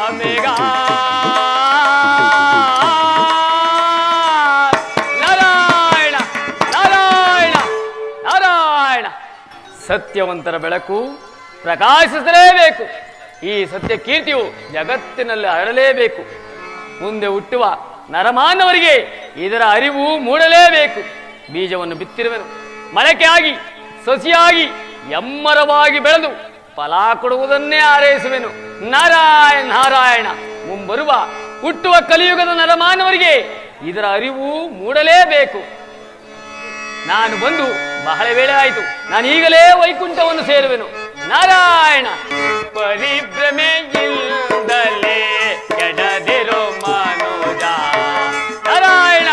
ಅಂಬಿಗ ನಾರಾಯಣ ನಾರಾಯಣ ನಾರಾಯಣ ಸತ್ಯವಂತರ ಬೆಳಕು ಪ್ರಕಾಶಿಸಲೇಬೇಕು. ಈ ಸತ್ಯ ಕೀರ್ತಿಯು ಜಗತ್ತಿನಲ್ಲಿ ಹರಡಲೇಬೇಕು. ಮುಂದೆ ಹುಟ್ಟುವ ನರಮಾನವರಿಗೆ ಇದರ ಅರಿವು ಮೂಡಲೇಬೇಕು. ಬೀಜವನ್ನು ಬಿತ್ತಿರುವೆನು, ಮೊಳಕೆ ಆಗಿ ಸಸಿಯಾಗಿ ಎಮ್ಮರವಾಗಿ ಬೆಳೆದು ಫಲ ಕೊಡುವುದನ್ನೇ ಹಾರೈಸುವೆನು. ನಾರಾಯಣ ನಾರಾಯಣ. ಮುಂಬರುವ ಹುಟ್ಟುವ ಕಲಿಯುಗದ ನರಮಾನವರಿಗೆ ಇದರ ಅರಿವು ಮೂಡಲೇಬೇಕು. ನಾನು ಬಂದು ಬಹಳ ವೇಳೆ ಆಯಿತು. ನಾನು ಈಗಲೇ ವೈಕುಂಠವನ್ನು ಸೇರುವೆನು. ನಾರಾಯಣ. ಪರಿಭ್ರಮೆಯಿಂದಲೇ ಕೆಡದಿರೋ ಮನೋಜ. ನಾರಾಯಣ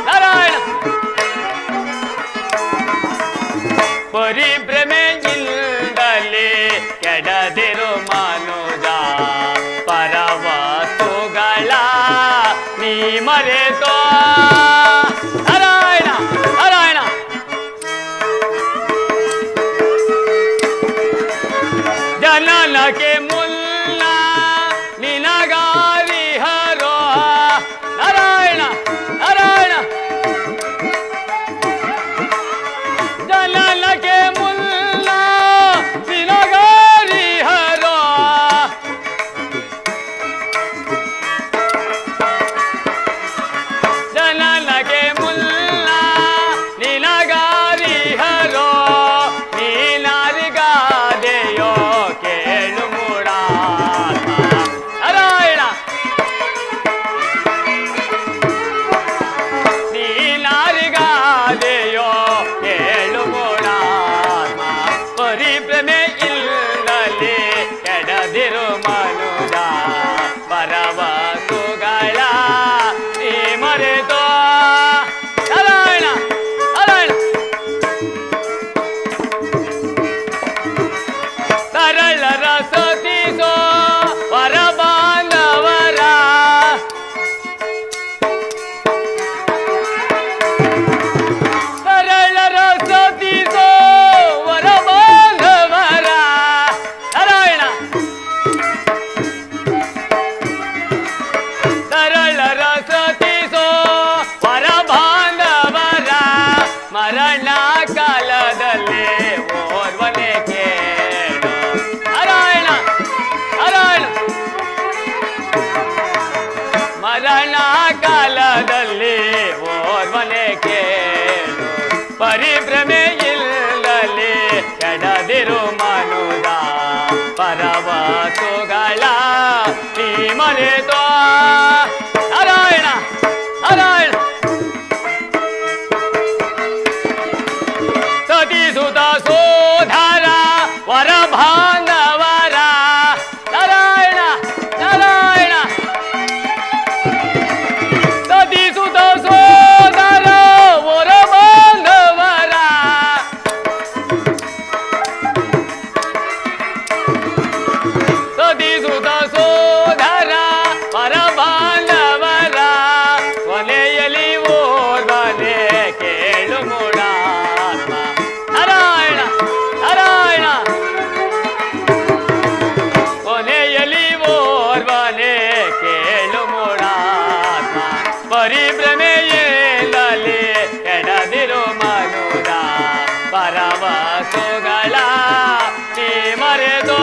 ನಾರಾಯಣ. ಪರಿಭ್ರಮೆಯಿಂದಲೇ ಕೆಡದಿರೋ ಮನೋಜ. ಪರವಸ್ತುಗಳ ನೀ ಮರೆತೋ. ನಾರಾಯಣ ನಾರಾಯಣ. ಜನನಕ್ಕೆ ಮುಲ್ಲ ನಿನಗಾರಿ ಹರೋ. ನಾರಾಯಣ ನಾರಾಯಣ. ಜನನಕ್ಕೆ ಮುಲ್ಲ ನಿನಗಾರಿ ಹರೋ. ಜನ ನೀ ಮರೆತೋ ನಾರಾಯಣ ನಾರಾಯಣ ಸತಿಸುತ ಸೋಧರ ವರ ಬಾಂಧವರ ನಾರಾಯಣ ನಾರಾಯಣ ಸತಿಸುತ ಸೋದರ ವರ ಬಾಂಧವರ ಸತಿಸುತ ಸೋದರ ವರ ಬಾಂಧವರ ಕೊನೆಯಲ್ಲಿ ಓರ್ವನೆ ಕೇಳು ಮೂಢಾತ್ಮ ನಾರಾಯಣ ನಾರಾಯಣ ಕೊನೆಯಲ್ಲಿ ಓರ್ವನೆ ಕೇಳು ಮೂಢಾತ್ಮ ಪರಿಭ್ರಮೆಯಿಂದಲೇ ಕೆಡದಿರು ಮನುರ ಪರವಸುಗಳ ನೀ ಮರೆತೋ